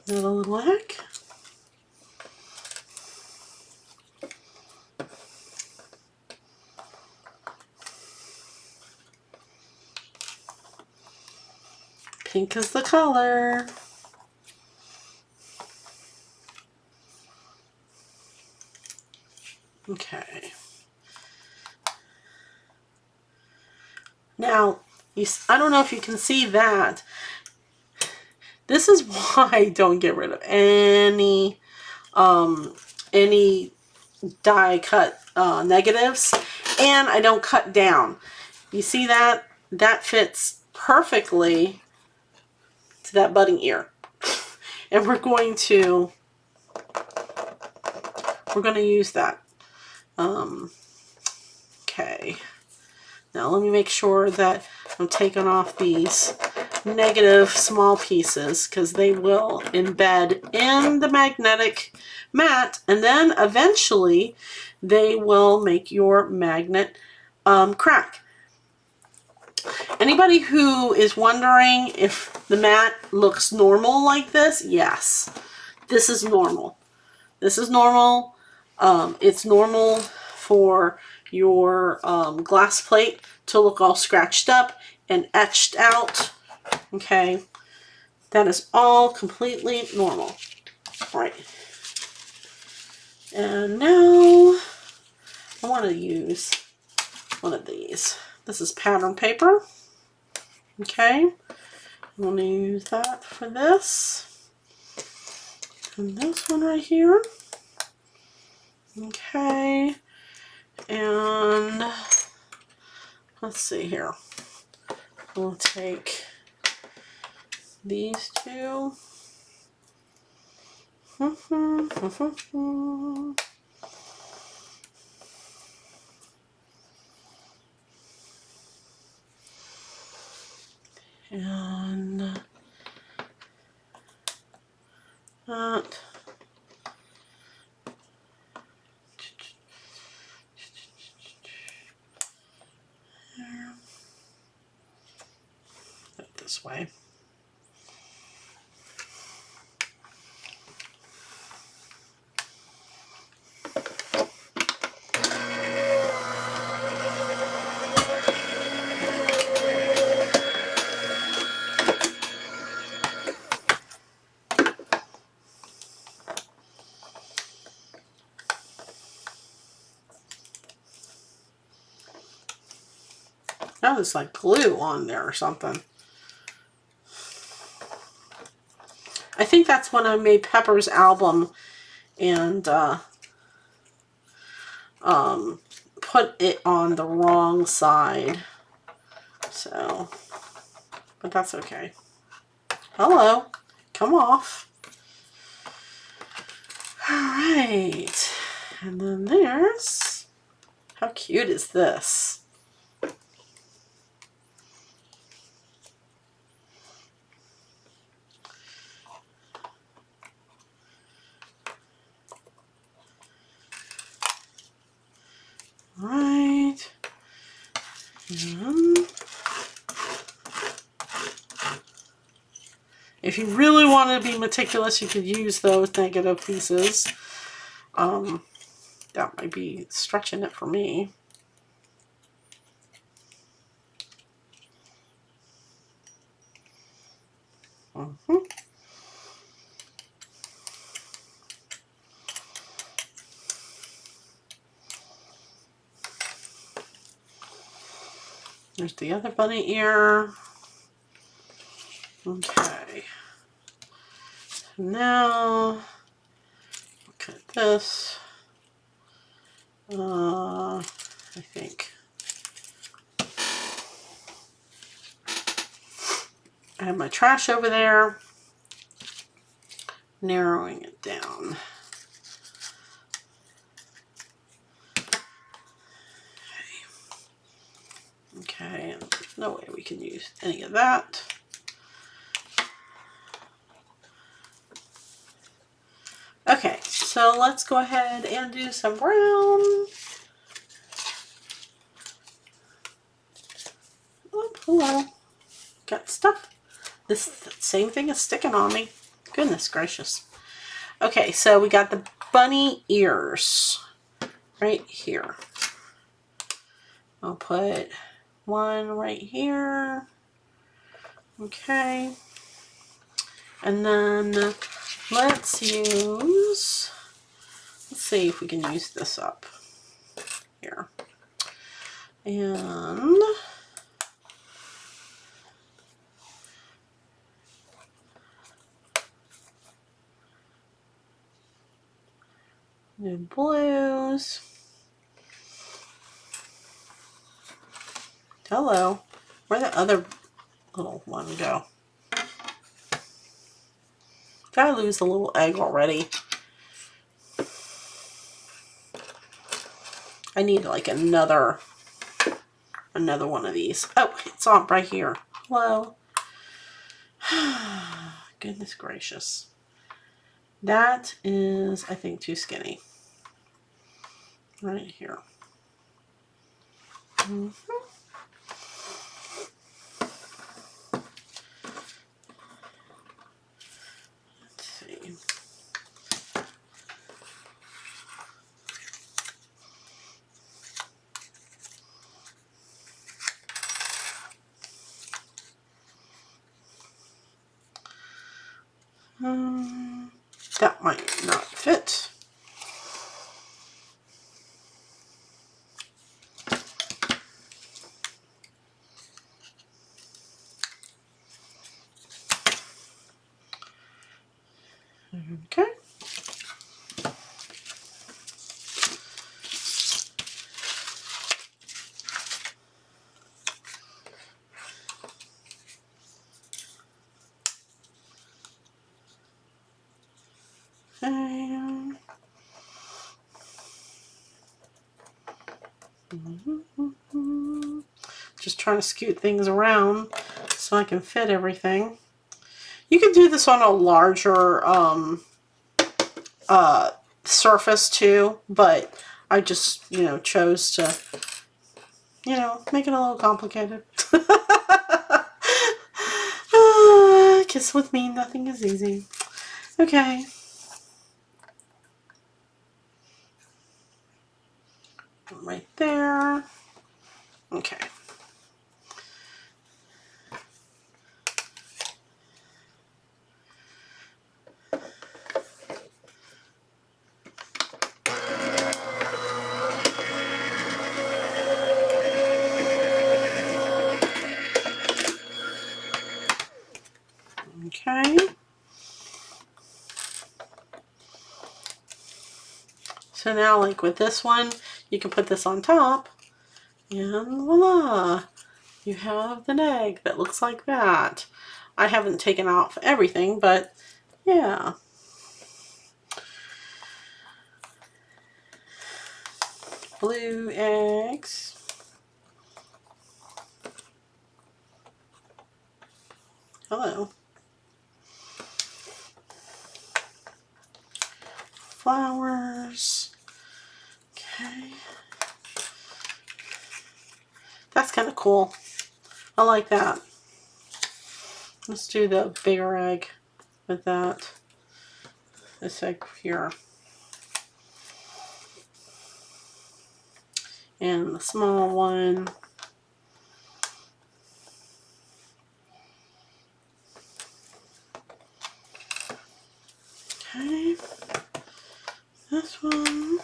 Another little whack. Pink is the color. Okay. Now, I don't know if you can see that. This is why I don't get rid of any die cut negatives, and I don't cut down. You see that? That fits perfectly to that budding ear. And we're going to use that. Okay. Now let me make sure that I'm taking off these negative small pieces, because they will embed in the magnetic mat, and then eventually they will make your magnet crack. Anybody who is wondering if the mat looks normal like this, yes, this is normal. This is normal. It's normal for your glass plate to look all scratched up and etched out. Okay, that is all completely normal. All right, and now I want to use one of these. This is pattern paper. Okay, I'm going to use that for this. And this one right here. Okay, and let's see here. We'll take these two. And that. There. Put it this way. That was like glue on there or something. I think that's when I made Pepper's album and put it on the wrong side. So, but that's okay. Hello, come off. All right, and then there's, how cute is this? Right. And if you really wanted to be meticulous, you could use those negative pieces. That might be stretching it for me. There's the other bunny ear. Okay. Now, look at this. I think I have my trash over there. Narrowing it down. Okay, and there's no way we can use any of that. Okay, so let's go ahead and do some brown. Oh, hello. Got stuff. This same thing is sticking on me. Goodness gracious. Okay, so we got the bunny ears right here. I'll put one right here. Okay. And then let's see if we can use this up here. And new blues. Hello. Where'd the other little one go? Did I lose a little egg already? I need like another one of these. Oh, it's on right here. Hello. Goodness gracious. That is, I think, too skinny. Right here. Let's see. That might not fit. Okay. And just trying to scoot things around so I can fit everything. You can do this on a larger surface too, but I just, chose to, make it a little complicated. Kiss with me, nothing is easy. Okay. Right there. Okay. Okay. So now, like with this one, you can put this on top, and voila! You have an egg that looks like that. I haven't taken off everything, but yeah. Blue eggs. Hello. Flowers. Okay. That's kind of cool. I like that. Let's do the bigger egg with that. This egg here. And the small one. Okay. This one.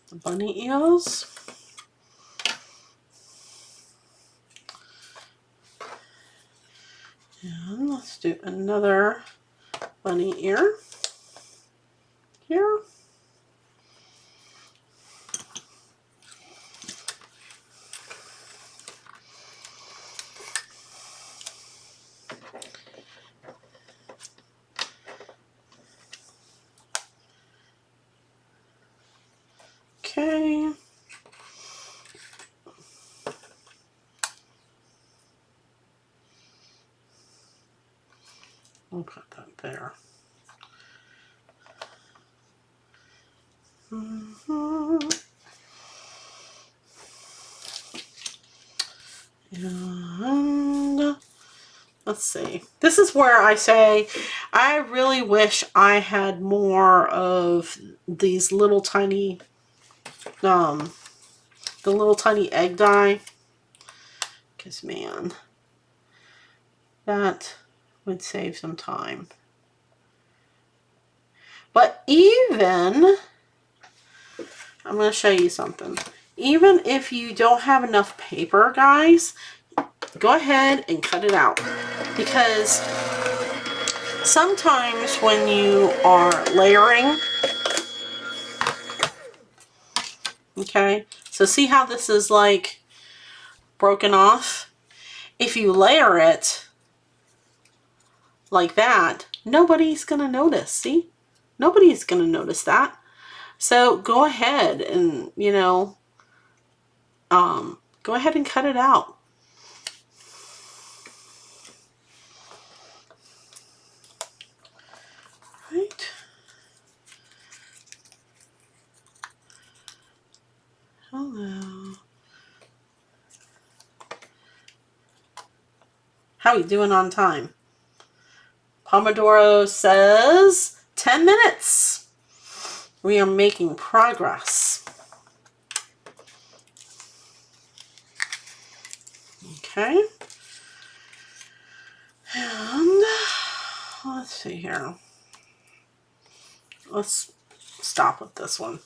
the bunny ears. And let's do another bunny ear here. Okay. I'll put that there. And let's see. This is where I say I really wish I had more of these little tiny, the little tiny egg dye. Because man, that would save some time. But even, I'm going to show you something. Even if you don't have enough paper, guys, go ahead and cut it out. Because sometimes when you are layering, okay, so see how this is like broken off? If you layer it like that, nobody's going to notice, see? Nobody's going to notice that. So go ahead and, you know, go ahead and cut it out. Right. Hello. How are you doing on time? Pomodoro says 10 minutes. We are making progress. Okay. And let's see here. Let's stop with this one.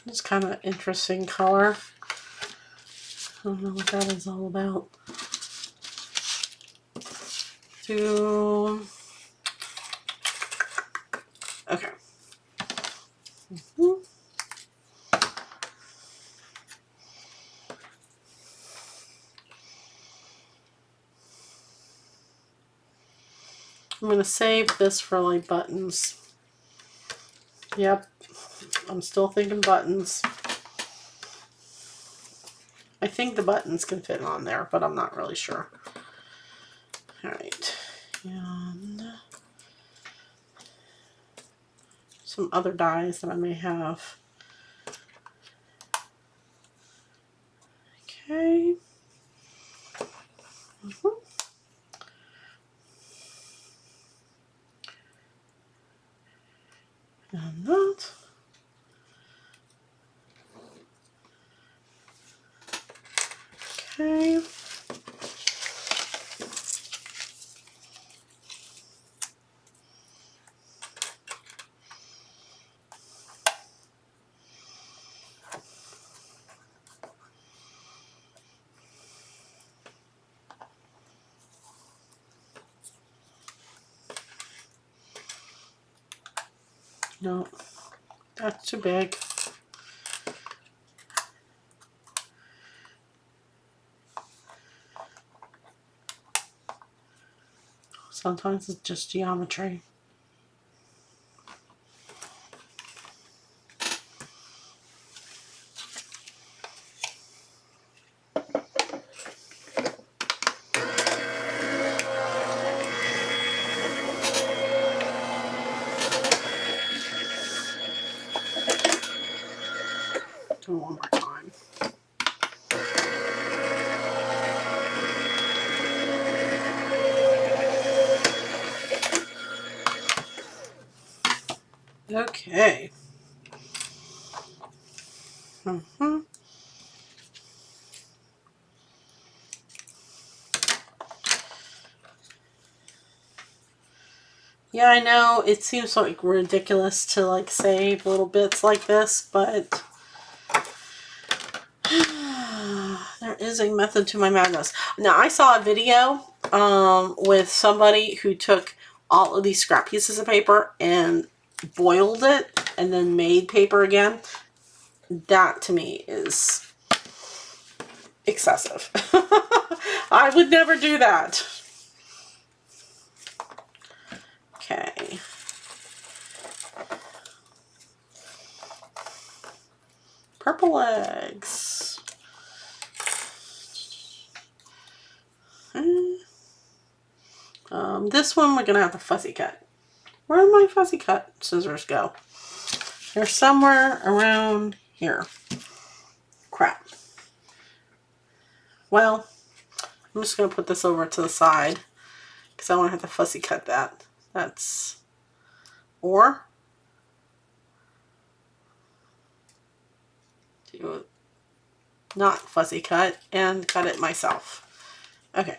It's kind of an interesting color. I don't know what that is all about. Okay. I'm going to save this for like buttons. Yep. I'm still thinking buttons. I think the buttons can fit on there, but I'm not really sure. Alright. And some other dies that I may have. Okay. And that. Okay. No, that's too big. Sometimes it's just geometry. Do it one more time. Okay. Yeah, I know it seems like ridiculous to like save little bits like this, but there is a method to my madness. Now, I saw a video with somebody who took all of these scrap pieces of paper and boiled it and then made paper again. That to me is excessive. I would never do that. Okay. Purple eggs. This one we're gonna have to fussy cut. Where did my fussy cut scissors go? They're somewhere around here. Crap. Well, I'm just gonna put this over to the side because I want to have to fussy cut that. Or do not fussy cut and cut it myself. Okay.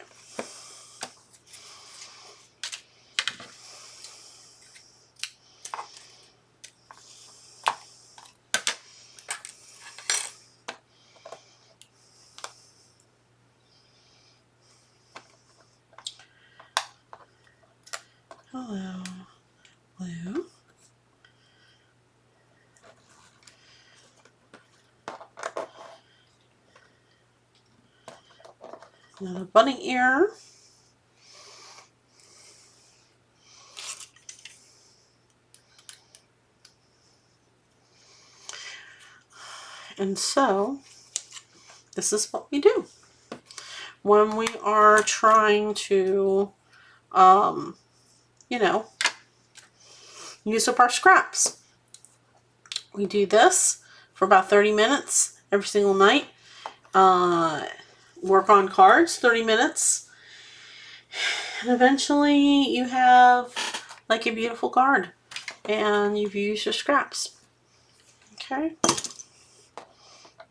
Hello, blue. Another bunny ear. And so, this is what we do when we are trying to, you know, use up our scraps. We do this for about 30 minutes every single night. Work on cards, 30 minutes. And eventually you have like a beautiful card and you've used your scraps. Okay.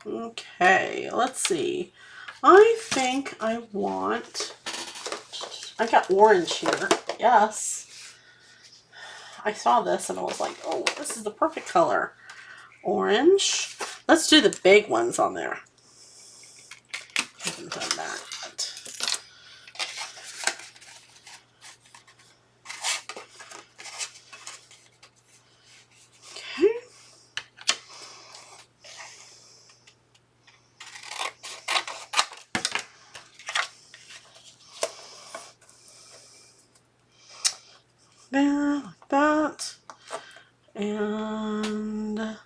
Okay, let's see. I think I got orange here. Yes. I saw this and I was like, oh, this is the perfect color. Orange. Let's do the big ones on there. I haven't done that yet. Okay. There, like that. And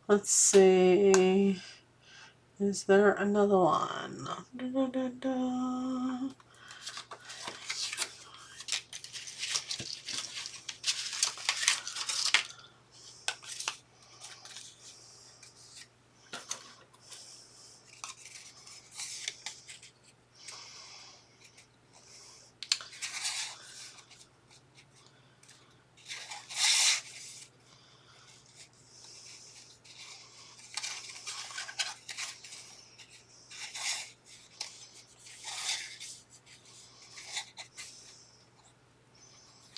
let's see. Is there another one? Da, da, da, da.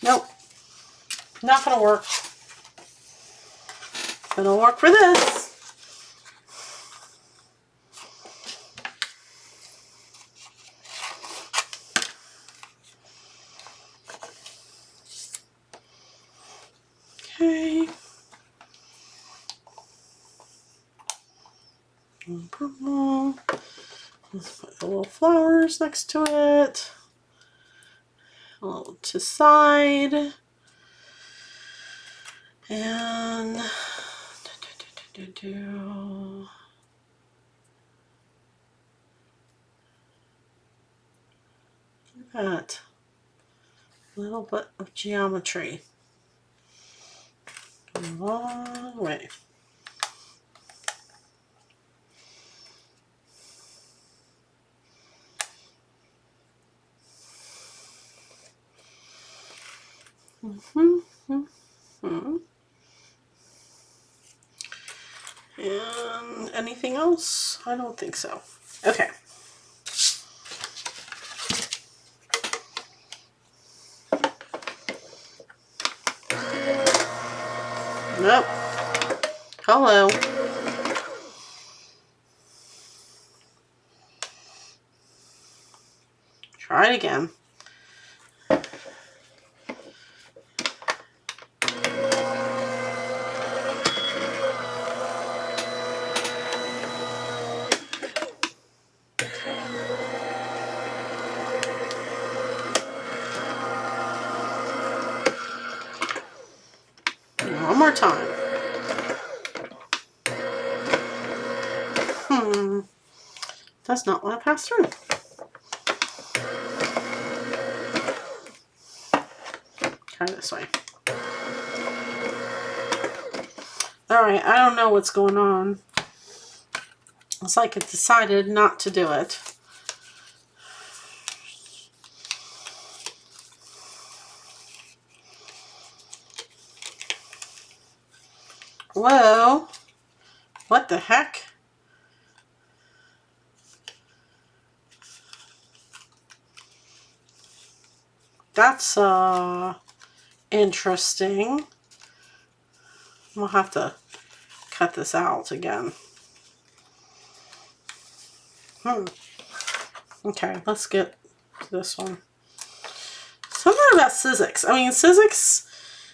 Nope. Not gonna work. Gonna work for this. Okay. Purple. Let's put the little flowers next to it. A little to side. And look at that. A little bit of geometry. A long way. And anything else? I don't think so. Okay. Oh, hello. Try it again. One more time. Does not want to pass through. Try this way. Alright, I don't know what's going on. It's like it decided not to do it. Whoa. What the heck? That's interesting. We'll have to cut this out again. Okay, let's get to this one. Something about Sizzix. I mean, Sizzix,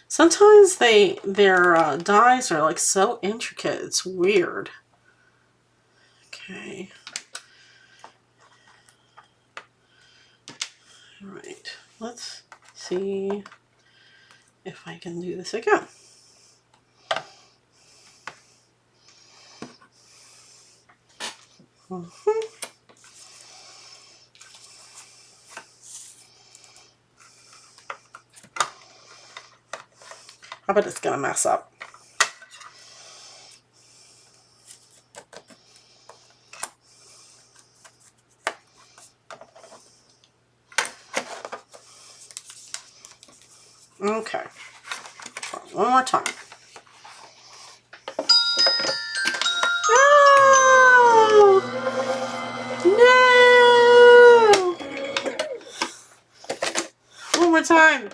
sometimes their dies are like so intricate. It's weird. Okay. Alright, let's see if I can do this again. I bet it's gonna mess up. Okay. One more time. No! One more time.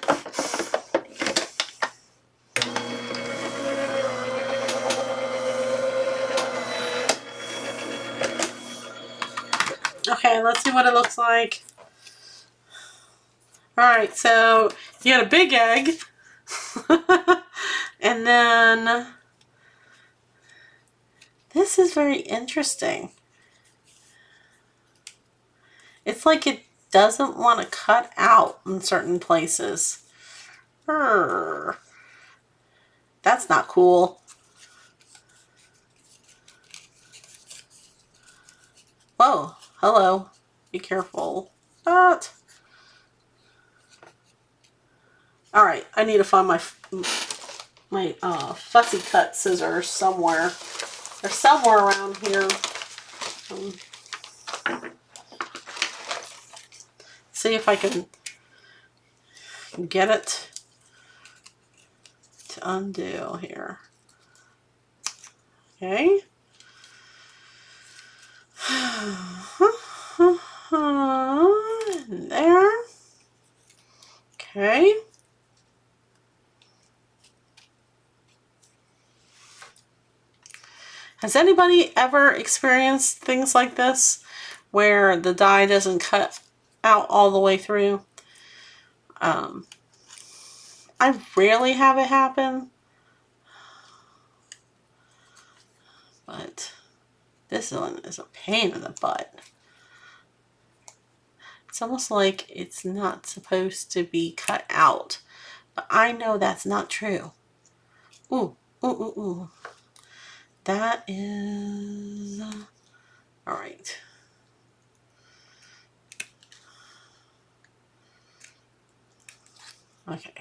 Okay, let's see what it looks like. Alright, so you got a big egg. And then this is very interesting. It's like it doesn't want to cut out in certain places. That's not cool. Whoa, hello. Be careful. Alright, I need to find my fussy cut scissors somewhere. They're somewhere around here. See if I can get it to undo here. Okay. There. Okay. Has anybody ever experienced things like this where the die doesn't cut out all the way through? I rarely have it happen, but this one is a pain in the butt. It's almost like it's not supposed to be cut out, but I know that's not true. Ooh, ooh, ooh, ooh. That is... all right. Okay.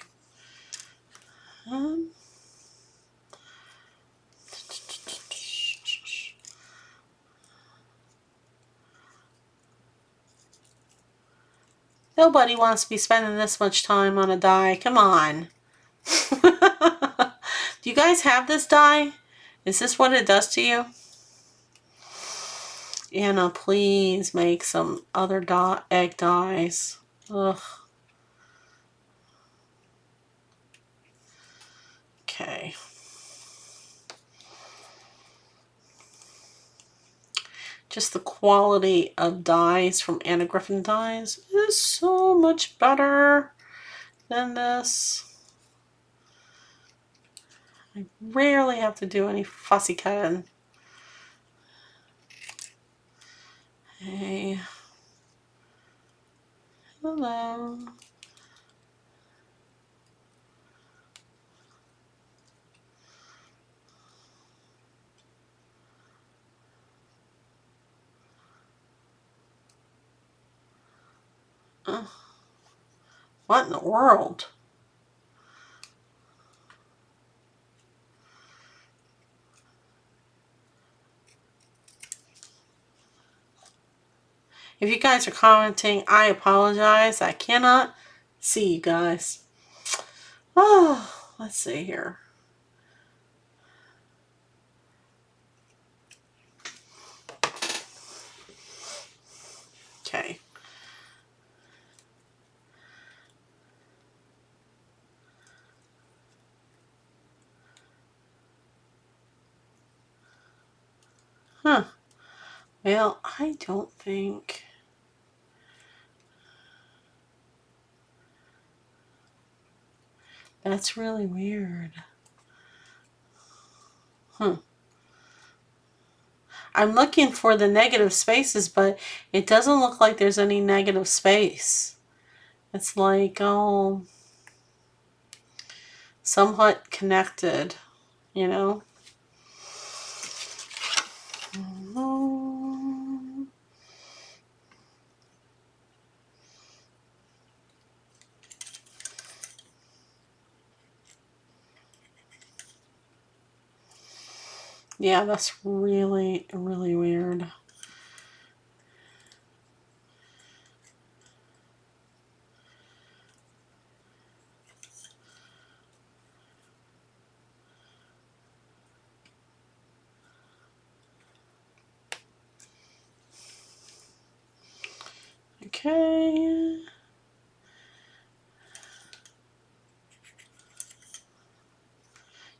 Nobody wants to be spending this much time on a die. Come on. Do you guys have this die? Is this what it does to you? Anna, please make some other egg dies. Ugh. Okay. just the quality of dyes from Anna Griffin Dyes is so much better than this. I rarely have to do any fussy cutting. Hey. Hello. What in the world? If you guys are commenting, I apologize. I cannot see you guys. Oh, let's see here. Okay. Huh. Well, I don't think... That's really weird. I'm looking for the negative spaces, but it doesn't look like there's any negative space. It's like, oh, somewhat connected, you know? Yeah, that's really, really weird. Okay.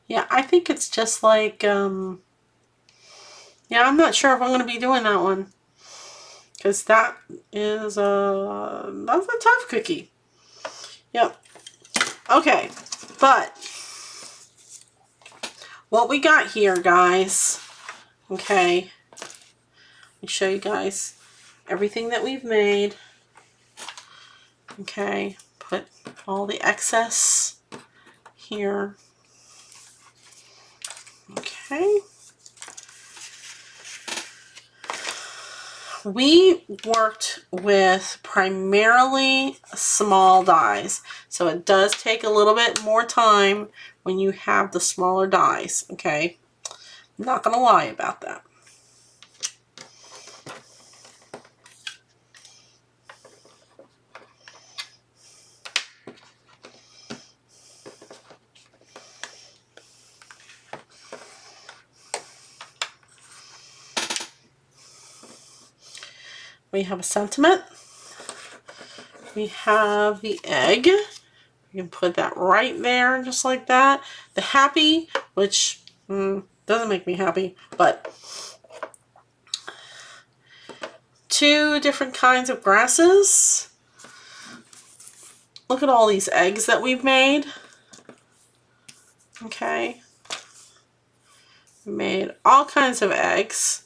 Yeah, I think it's just like, yeah, I'm not sure if I'm going to be doing that one. Because that is, that's a tough cookie. Yep. Okay, but what we got here, guys, okay, let me show you guys everything that we've made. Okay, put all the excess here. Okay. We worked with primarily small dies, so it does take a little bit more time when you have the smaller dies, okay? I'm not going to lie about that. We have a sentiment. We have the egg. You can put that right there, just like that. The happy, which doesn't make me happy, but 2 different kinds of grasses. Look at all these eggs that we've made. Okay. We made all kinds of eggs.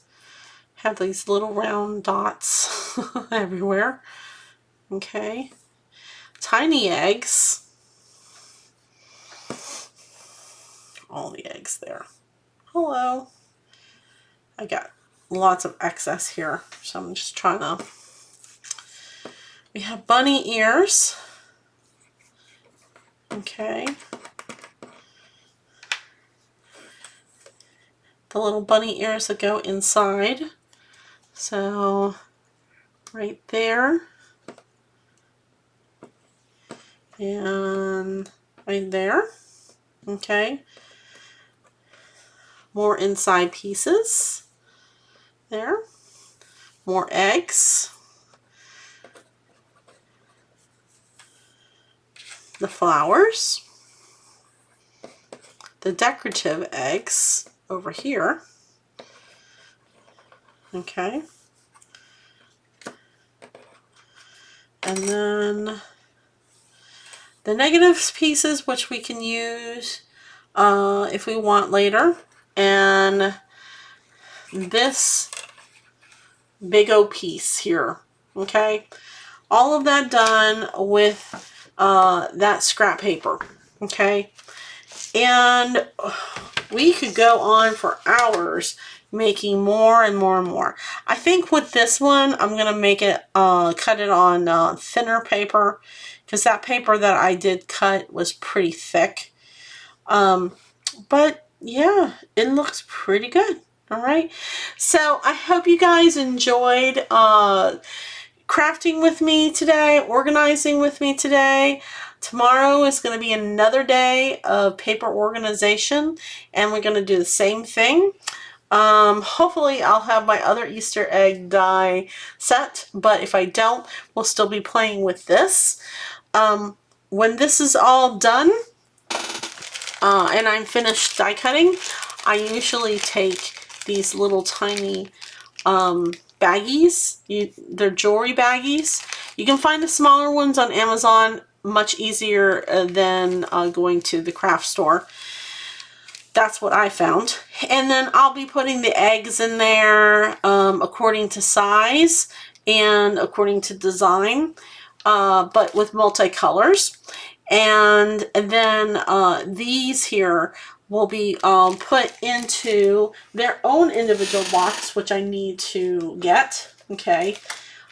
Have these little round dots everywhere. Okay. Tiny eggs. All the eggs there. Hello. I got lots of excess here, so I'm just trying to... We have bunny ears. Okay. The little bunny ears that go inside. So, right there. And right there. Okay. More inside pieces. There. More eggs. The flowers. The decorative eggs over here. Okay. And then the negative pieces, which we can use if we want later. And this big O piece here. Okay. All of that done with that scrap paper. Okay. And we could go on for hours making more and more and more. I think with this one, I'm going to make it, cut it on thinner paper, because that paper that I did cut was pretty thick. But yeah, it looks pretty good. All right. So I hope you guys enjoyed crafting with me today, organizing with me today. Tomorrow is going to be another day of paper organization, and we're going to do the same thing. Hopefully I'll have my other Easter egg die set, but if I don't, we'll still be playing with this. When this is all done, and I'm finished die cutting, I usually take these little tiny baggies. They're jewelry baggies. You can find the smaller ones on Amazon, much easier than going to the craft store. That's what I found. And then I'll be putting the eggs in there according to size and according to design, but with multicolors. And then these here will be put into their own individual box, which I need to get. Okay.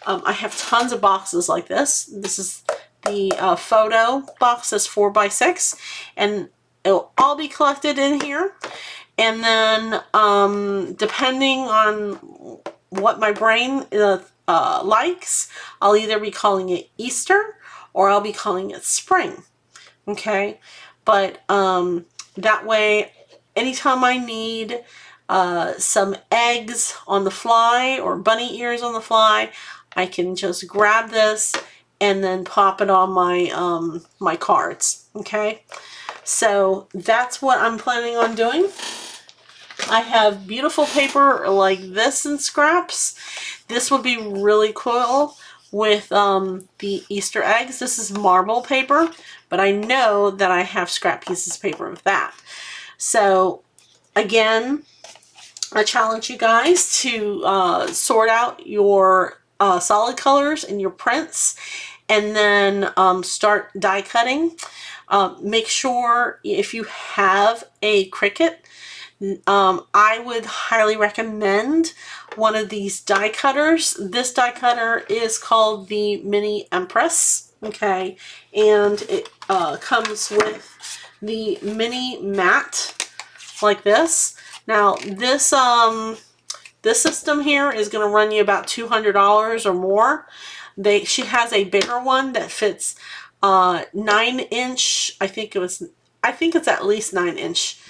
I have tons of boxes like this. This is the photo box, that's 4x6, and it'll all be collected in here. And then depending on what my brain likes, I'll either be calling it Easter or I'll be calling it spring. Okay, but that way, anytime I need some eggs on the fly or bunny ears on the fly, I can just grab this and then pop it on my my cards. Okay, so that's what I'm planning on doing. I have beautiful paper like this in scraps. This would be really cool with the Easter eggs. This is marble paper, but I know that I have scrap pieces of paper of that. So again, I challenge you guys to sort out your solid colors and your prints, and then start die cutting. Make sure if you have a Cricut, I would highly recommend one of these die cutters. This die cutter is called the Mini Empress. Okay, and it comes with the mini mat like this. Now this this system here is going to run you about $200 or more. She has a bigger one that fits 9-inch. I think it's at least 9-inch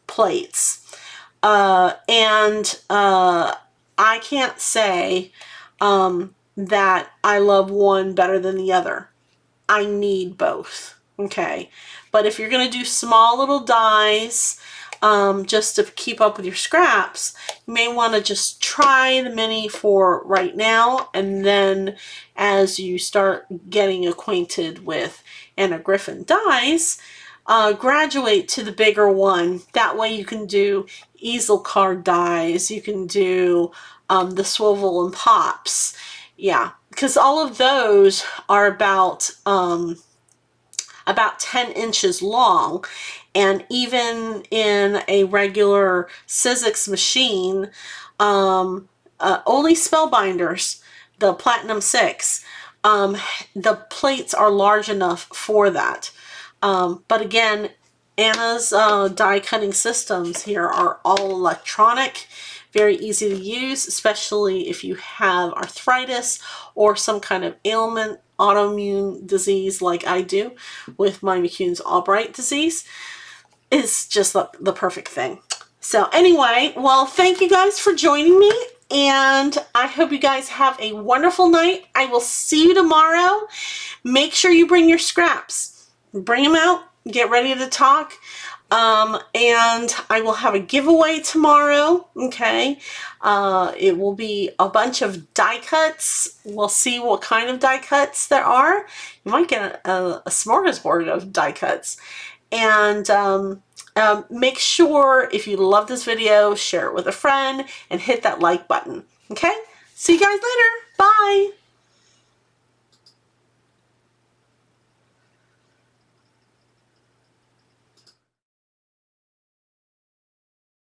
plates. And I can't say that I love one better than the other. I need both. Okay, but if you're going to do small little dies, just to keep up with your scraps, you may want to just try the mini for right now, and then as you start getting acquainted with Anna Griffin dies, graduate to the bigger one. That way you can do easel card dies, you can do the swivel and pops. Yeah, because all of those are about 10 inches long, and even in a regular Sizzix machine, only Spellbinders, the Platinum 6, the plates are large enough for that. But again, Anna's die cutting systems here are all electronic, very easy to use, especially if you have arthritis or some kind of ailment, autoimmune disease like I do with my McCune's Albright disease. It's just the perfect thing. So anyway, well, thank you guys for joining me, and I hope you guys have a wonderful night. I will see you tomorrow. Make sure you bring your scraps. Bring them out get ready to talk. And I will have a giveaway tomorrow, okay? It will be a bunch of die cuts. We'll see what kind of die cuts there are. You might get a smorgasbord of die cuts. And make sure, if you love this video, share it with a friend and hit that like button, okay? See you guys later. Bye.